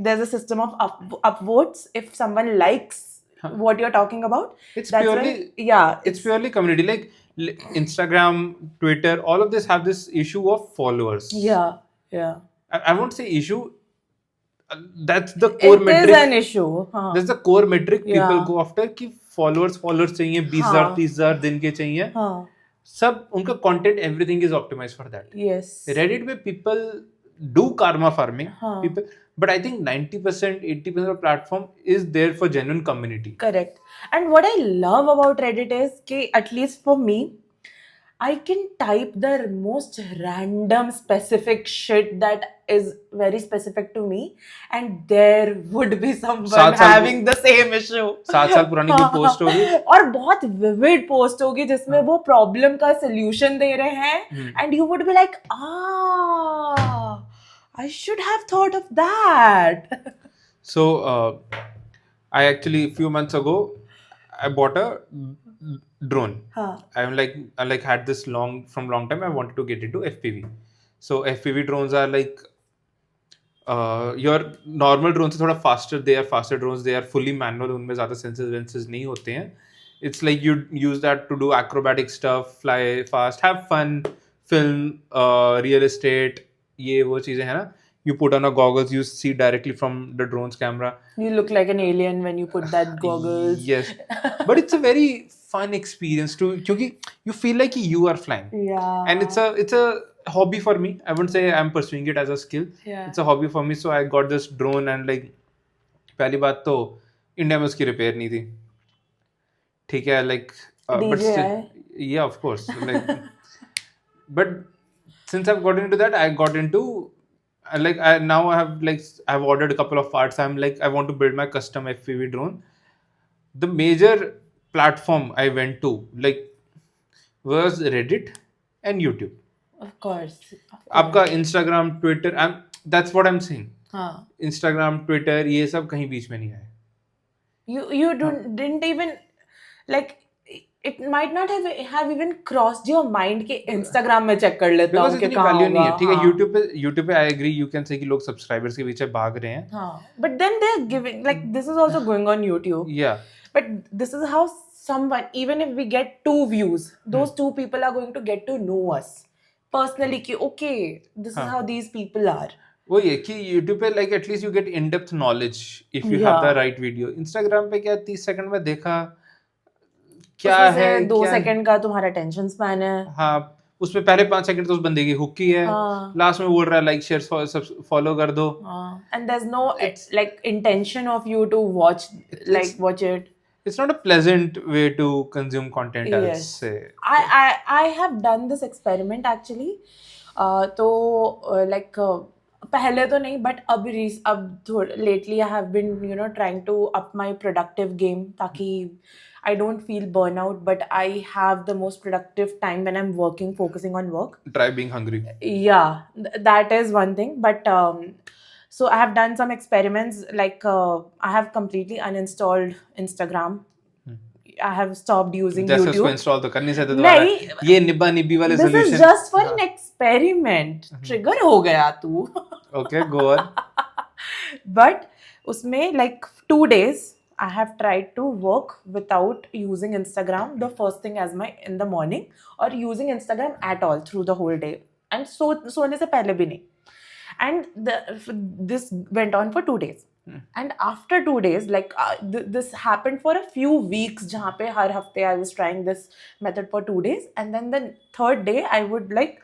[SPEAKER 2] there's a system of upvotes. If someone likes what you're talking about.
[SPEAKER 1] It's
[SPEAKER 2] That's
[SPEAKER 1] purely
[SPEAKER 2] when, yeah,
[SPEAKER 1] it's purely community. Like Instagram, Twitter, all of this have this issue of followers.
[SPEAKER 2] yeah, yeah.
[SPEAKER 1] I won't say issue. That's the core
[SPEAKER 2] It is
[SPEAKER 1] metric.
[SPEAKER 2] an issue. हाँ.
[SPEAKER 1] That's the core metric people
[SPEAKER 2] Yeah.
[SPEAKER 1] go after कि followers चाहिए 20,000
[SPEAKER 2] हाँ.
[SPEAKER 1] 30,000 दिन के चाहिए.
[SPEAKER 2] हाँ.
[SPEAKER 1] सब उनका content everything is optimized for that.
[SPEAKER 2] Yes.
[SPEAKER 1] Reddit में people do karma farming.
[SPEAKER 2] हाँ.
[SPEAKER 1] People, but I think 90% 80% of the platform is there for genuine community.
[SPEAKER 2] Correct. And what I love about Reddit is कि at least for me, I can type the most random specific shit that is very specific to me, and there would be someone
[SPEAKER 1] 7 साल
[SPEAKER 2] having the same issue.
[SPEAKER 1] 7 साल पुरानी कोई post होगी
[SPEAKER 2] और बहुत vivid post होगी जिसमें वो प्रॉब्लम का सोल्यूशन दे रहे हैं, and you would be like, I should have thought of that.
[SPEAKER 1] So I actually few months ago I bought a drone. I'm like had this long time I wanted to get into FPV. So FPV drones are like your normal drones से थोड़ा faster. They are faster drones. They are fully manual. उनमें ज़्यादा sensors नहीं होते हैं. It's like you use that to do acrobatic stuff, fly fast, have fun, film, real estate. ये वो चीजें हैं ना. You put on a goggles, you see directly from the drone's camera.
[SPEAKER 2] You look like an alien when you put that goggles.
[SPEAKER 1] Yes, but it's a very fun experience to, क्योंकि you feel like you are flying.
[SPEAKER 2] Yeah.
[SPEAKER 1] And it's a hobby for me. I wouldn't say I'm pursuing it as a skill.
[SPEAKER 2] Yeah.
[SPEAKER 1] It's a hobby for me. So I got this drone and like पहली बात तो India में उसकी repair नहीं थी. ठीक है, like but still, yeah, of course. Like, but since I've gotten into that, I got into I've ordered a couple of parts. I'm like, I want to build my custom FPV drone. The major platform I went to was Reddit and YouTube.
[SPEAKER 2] Of course.
[SPEAKER 1] आपका Instagram, Twitter, that's what I'm saying.
[SPEAKER 2] हाँ.
[SPEAKER 1] Instagram, Twitter, ये सब कहीं बीच में नहीं आए.
[SPEAKER 2] You didn't even like. It might not have even crossed your mind कि Instagram में check कर लेता हूँ कि कहाँ
[SPEAKER 1] value नहीं है.
[SPEAKER 2] होगा.
[SPEAKER 1] ठीक है, YouTube पे I agree. You can say कि लोग subscribers के पीछे भाग रहे हैं.
[SPEAKER 2] हाँ. But then they're giving like this is also going on YouTube.
[SPEAKER 1] Yeah.
[SPEAKER 2] But this is how someone, even if we get 2 views, those 2 people are going to get to know us personally. कि okay, this is how these people are.
[SPEAKER 1] वो ये कि YouTube पे like at least you get in-depth knowledge if you have the right video. Instagram पे क्या 30 second में देखा क्या है,
[SPEAKER 2] 2 सेकंड का तुम्हारा अटेंशन स्पैन है.
[SPEAKER 1] हाँ, उसमें पहले 5 सेकंड तो उस बंदे की हुक की है. लास्ट में बोल रहा है लाइक शेयर फॉलो कर दो.
[SPEAKER 2] And there's no like intention of you to watch it.
[SPEAKER 1] It's not a pleasant way to consume content, I would say.
[SPEAKER 2] I have done this experiment actually. तो like पहले तो नहीं, but अब lately I have been trying to up my productive game ताकि I don't feel burnout, but I have the most productive time when I'm working, focusing on work.
[SPEAKER 1] Try being hungry.
[SPEAKER 2] Yeah, that is one thing. But so I have done some experiments. Like I have completely uninstalled Instagram. I have stopped using
[SPEAKER 1] जैसे
[SPEAKER 2] YouTube.
[SPEAKER 1] उसको install तो करनी चाहिए दोबारा. ये निब्बा निब्बी वाले solution.
[SPEAKER 2] This is just for an experiment. Trigger हो गया तू.
[SPEAKER 1] Okay, go on.
[SPEAKER 2] But उसमें like 2 days. I have tried to work without using Instagram the first thing in the morning or using Instagram at all through the whole day. And सोने से पहले भी नहीं. And this went on for 2 days. And after 2 days, like this happened for a few weeks जहाँ पे हर हफ्ते I was trying this method for 2 days. And then the 3rd day I would like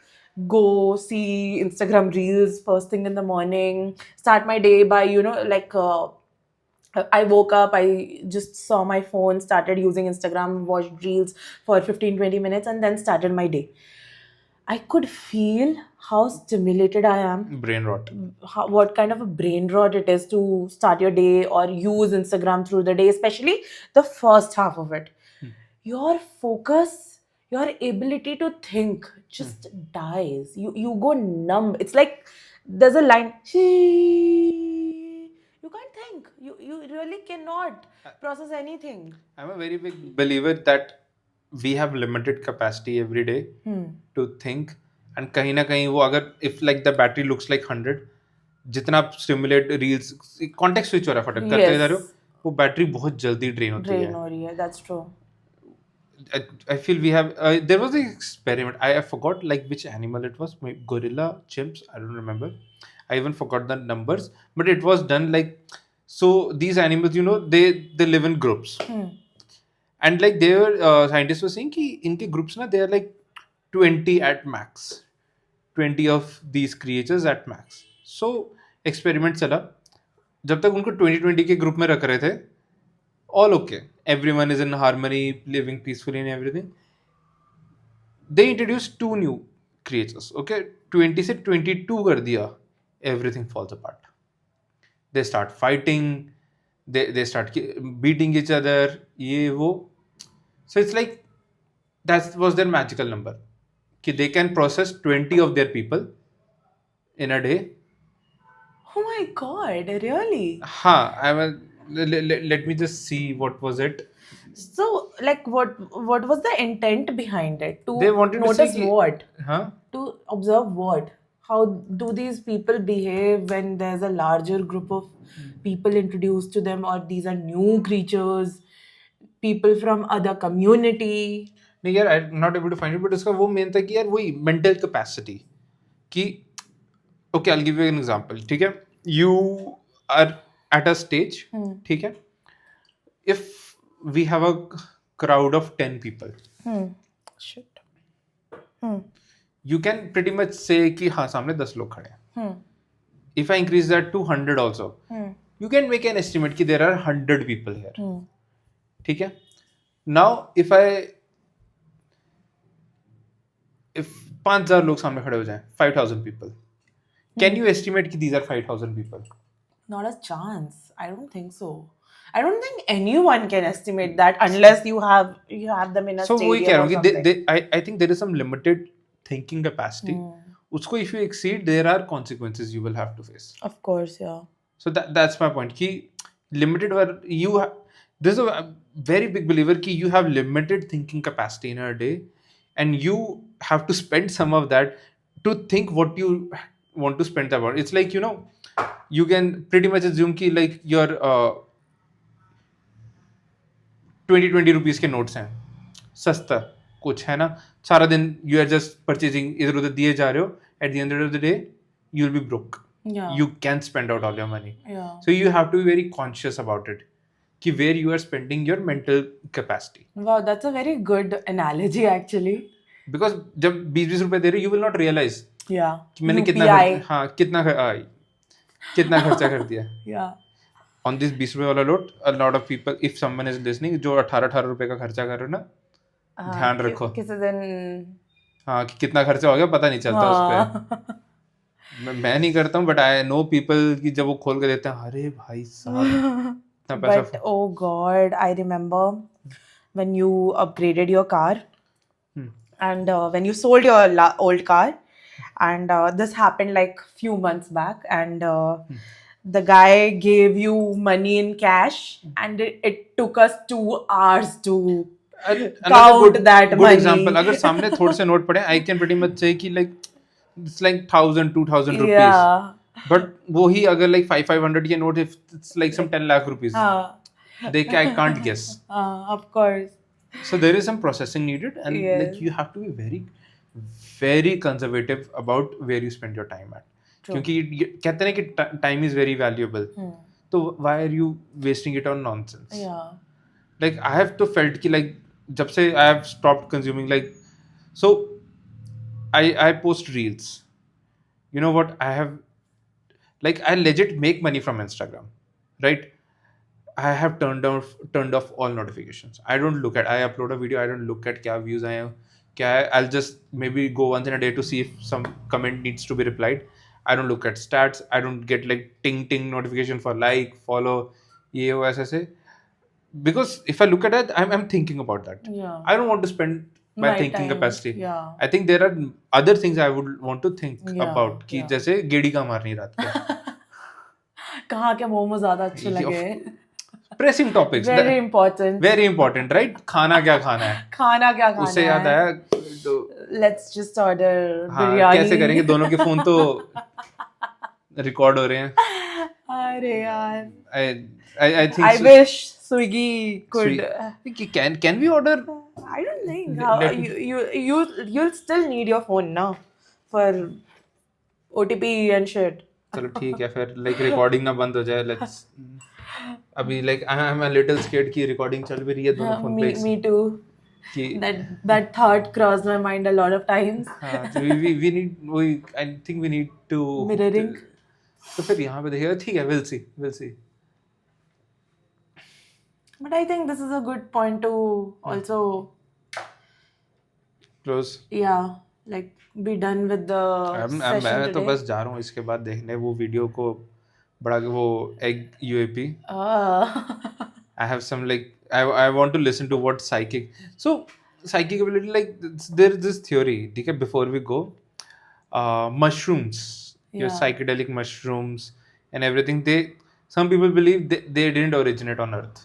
[SPEAKER 2] go see Instagram reels first thing in the morning, start my day by like I woke up, I just saw my phone, started using Instagram, watched reels for 15-20 minutes and then started my day. I could feel how stimulated I am.
[SPEAKER 1] Brain rot.
[SPEAKER 2] What kind of a brain rot it is to start your day or use Instagram through the day, especially the first half of it. Your focus, your ability to think just dies. You go numb. It's like there's a line. You can't think. You really cannot process anything.
[SPEAKER 1] I'm a very big believer that we have limited capacity every day to think. And कहीं ना कहीं वो अगर if like the battery looks like 100, जितना आप stimulate reels, context switch हो रहा है फटक करते जा रहे हो. वो बैटरी बहुत जल्दी ड्रेन होती है.
[SPEAKER 2] Drain हो रही है, that's true.
[SPEAKER 1] I feel we have there was an experiment. I forgot like which animal it was. Maybe gorilla, chimps. I don't remember. I even forgot the numbers. But it was done like so. These animals, you know, they live in groups, and like they were scientists were saying कि इनके groups ना they are like 20 at max. 20 of these creatures at max. So experiment चला. जब तक उनको 20 के group में रख रहे थे, all okay. Everyone is in harmony, living peacefully and everything. They introduced two new creatures. Okay, 20 से 22 कर दिया, everything falls apart. They start fighting. They start beating each other. ये वो. So it's like that was their magical number. कि they can process 20 of their people in a day.
[SPEAKER 2] Oh my God, really?
[SPEAKER 1] हाँ, I will. Let me just see what was it.
[SPEAKER 2] So, like, what was the intent behind it? To
[SPEAKER 1] They wanted to
[SPEAKER 2] notice
[SPEAKER 1] see कि-
[SPEAKER 2] what?
[SPEAKER 1] हाँ,
[SPEAKER 2] To observe what? How do these people behave when there's a larger group of people introduced to them, or these are new creatures, people from other community?
[SPEAKER 1] नहीं यार, I'm not able to find it, but उसका वो main था कि यार वही mental capacity कि okay, I'll give you an example. ठीक है, you are at a stage. ठीक है, if we have a crowd of 10 people,
[SPEAKER 2] Shit.
[SPEAKER 1] you can pretty much say कि हाँ सामने 10 लोग खड़े हैं. If I increase that to 100 also, you can make an estimate कि there are 100 people here. ठीक है. Now if 5,000 लोग सामने खड़े हो जाएं, 5,000 people, can you estimate कि these are 5,000 people?
[SPEAKER 2] Not a chance. I don't think so. I don't think anyone can estimate that unless you have them in a
[SPEAKER 1] So वही
[SPEAKER 2] stadium
[SPEAKER 1] कह रहा
[SPEAKER 2] or
[SPEAKER 1] हूँ कि
[SPEAKER 2] something.
[SPEAKER 1] I think there is some limited thinking capacity. उसको if you exceed, there are consequences you will have to face.
[SPEAKER 2] Of course, yeah.
[SPEAKER 1] So that's my point. कि limited where there's a very big believer कि you have limited thinking capacity in a day, and you have to spend some of that to think what you want to spend about. It's like, you know, you can pretty much assume कि like your 20 rupees के notes हैं, सस्ता कुछ है ना, सारा दिन you are just purchasing, इधर उधर दिए जा रहे हो, at the end of the day you will be broke.
[SPEAKER 2] Yeah.
[SPEAKER 1] You can spend out all your money.
[SPEAKER 2] Yeah.
[SPEAKER 1] So you have to be very conscious about it कि where you are spending your mental capacity.
[SPEAKER 2] Wow, that's a very good analogy actually.
[SPEAKER 1] Because जब 20 रुपए दे रहे you will not realize
[SPEAKER 2] Yeah.
[SPEAKER 1] कि मैंने
[SPEAKER 2] UPI.
[SPEAKER 1] कितना खर्चा कर दिया.
[SPEAKER 2] Yeah.
[SPEAKER 1] On this 20 रुपए वाला note, a lot of people, if someone is listening, जो 18 रुपए का खर्चा कर रहे हो ना, ध्यान रखो.
[SPEAKER 2] किसी दिन
[SPEAKER 1] हाँ कि कितना खर्चा हो गया पता नहीं चलता उस पे. मैं नहीं करता हूँ, बट आई नो पीपल कि जब वो खोल के देते हैं, अरे भाई साहब इतना पैसा.
[SPEAKER 2] But oh God, I remember when you upgraded your car and when you sold your old car, and this happened like few months back, and the guy gave you money in cash, and it took us 2 hours to count that
[SPEAKER 1] good
[SPEAKER 2] money.
[SPEAKER 1] example. अगर सामने थोड़े से note पड़े, I can pretty much say कि like it's like 1,000, 2,000 rupees.
[SPEAKER 2] Yeah.
[SPEAKER 1] But वो ही अगर like 500 के note, if it's like some 10 lakh rupees, I can't guess.
[SPEAKER 2] Of course.
[SPEAKER 1] So there is some processing needed, and
[SPEAKER 2] Yes.
[SPEAKER 1] like you have to be very, very conservative about where you spend your time at.
[SPEAKER 2] True.
[SPEAKER 1] क्योंकि कहते हैं कि time is very valuable. तो why are you wasting it on nonsense?
[SPEAKER 2] Yeah.
[SPEAKER 1] Like I have to felt कि like जब से I have stopped consuming, like so I post reels. You know what, I have like I legit make money from Instagram, right? I have turned off all notifications. I don't look at, I upload a video, I don't look at क्या views आए हैं, क्या है. I'll just maybe go once in a day to see if some comment needs to be replied. I don't look at stats. I don't get like ting notification for like, follow, ये वो ऐसे से. Because if I look at it, I'm thinking about that.
[SPEAKER 2] Yeah.
[SPEAKER 1] I don't want to spend my thinking
[SPEAKER 2] time.
[SPEAKER 1] capacity.
[SPEAKER 2] Yeah.
[SPEAKER 1] I think there are other things I would want to think
[SPEAKER 2] Yeah,
[SPEAKER 1] about. कि
[SPEAKER 2] yeah.
[SPEAKER 1] जैसे गेड़ी का मारनी रात को.
[SPEAKER 2] कहाँ के मोमो ज्यादा अच्छे लगे?
[SPEAKER 1] Pressing topics.
[SPEAKER 2] Very important.
[SPEAKER 1] Very important, right? खाना क्या खाना है?
[SPEAKER 2] खाना क्या खाना
[SPEAKER 1] उससे याद
[SPEAKER 2] है?
[SPEAKER 1] आया तो
[SPEAKER 2] Let's just order
[SPEAKER 1] हाँ
[SPEAKER 2] biryani.
[SPEAKER 1] कैसे करेंगे, दोनों के फोन तो रिकॉर्ड हो रहे हैं.
[SPEAKER 2] अरे यार,
[SPEAKER 1] I think
[SPEAKER 2] I
[SPEAKER 1] so.
[SPEAKER 2] wish Swiggy could.
[SPEAKER 1] Sweet. Can we order?
[SPEAKER 2] I don't think
[SPEAKER 1] Let-
[SPEAKER 2] you'll still need your phone now for OTP and shit.
[SPEAKER 1] चलो ठीक है फिर like recording ना बंद हो जाए. Let's अभी like I'm a little scared कि recording चल भी रही है दोनों phone पे
[SPEAKER 2] Me too.
[SPEAKER 1] कि
[SPEAKER 2] That thought crossed my mind a lot of times.
[SPEAKER 1] हाँ तो we need I think we need to
[SPEAKER 2] Mirroring.
[SPEAKER 1] तो फिर यहाँ पे देखिएगा ठीक है we'll see.
[SPEAKER 2] But I think this is a good point to also,
[SPEAKER 1] Close.
[SPEAKER 2] yeah, like be done with the session
[SPEAKER 1] मैं तो
[SPEAKER 2] today.
[SPEAKER 1] बस जा रहा हूँ इसके बाद देखने वो वीडियो को बड़ा वो egg UAP. I have some like I want to listen to what psychic ability like there's this theory ठीक है before we go mushrooms your
[SPEAKER 2] Yeah.
[SPEAKER 1] psychedelic mushrooms and everything some people believe they didn't originate on earth.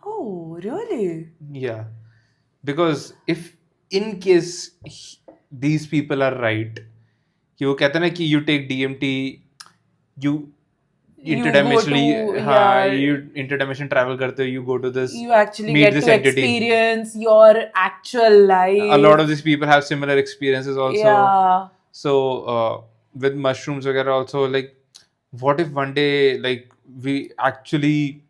[SPEAKER 2] Oh, really?
[SPEAKER 1] Yeah, because if in case these people are right कि वो कहते हैं ना कि you take DMT you interdimensionally
[SPEAKER 2] You go to-
[SPEAKER 1] हाँ
[SPEAKER 2] yeah.
[SPEAKER 1] you interdimension travel करते हो you go to this
[SPEAKER 2] You actually
[SPEAKER 1] meet
[SPEAKER 2] get
[SPEAKER 1] this
[SPEAKER 2] to
[SPEAKER 1] entity.
[SPEAKER 2] experience your actual life.
[SPEAKER 1] A lot of these people have similar experiences also.
[SPEAKER 2] Yeah.
[SPEAKER 1] So with mushrooms वगैरह also like what if one day like we actually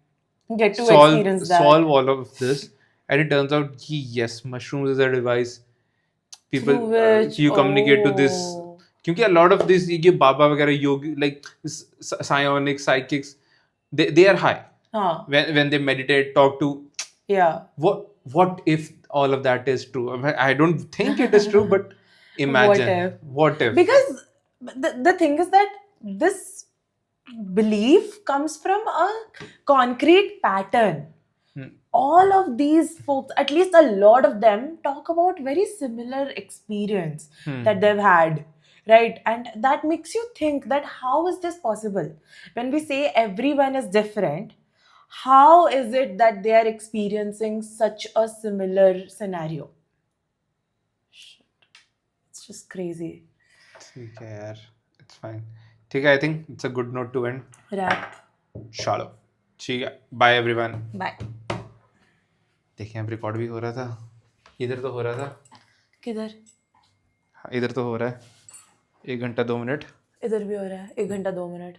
[SPEAKER 2] Get to experience that.
[SPEAKER 1] solve all of this and it turns out कि yes mushrooms is a device people
[SPEAKER 2] Through which,
[SPEAKER 1] you communicate to this
[SPEAKER 2] oh.
[SPEAKER 1] क्योंकि a lot of this ये बाबा वगैरह योगी like psionic psychics they are high
[SPEAKER 2] Huh.
[SPEAKER 1] when they meditate talk to
[SPEAKER 2] Yeah.
[SPEAKER 1] what if all of that is true? I don't think it is true, but imagine what if?
[SPEAKER 2] Because the thing is that this belief comes from a concrete pattern. All of these folks, at least a lot of them, talk about very similar experience that they've had, right? And that makes you think that how is this possible? When we say everyone is different, how is it that they are experiencing such a similar scenario? Shit. It's just crazy.
[SPEAKER 1] ठीक है यार, it's fine. ठीक है, I think it's a good note to end.
[SPEAKER 2] Wrap.
[SPEAKER 1] चलो, ठीक है, bye everyone.
[SPEAKER 2] Bye.
[SPEAKER 1] देखिए अब रिकॉर्ड भी हो रहा था, इधर तो हो रहा था,
[SPEAKER 2] किधर?
[SPEAKER 1] हाँ, इधर तो हो रहा है, 1 घंटा 2 मिनट.
[SPEAKER 2] इधर भी हो रहा है 1 घंटा 2 मिनट.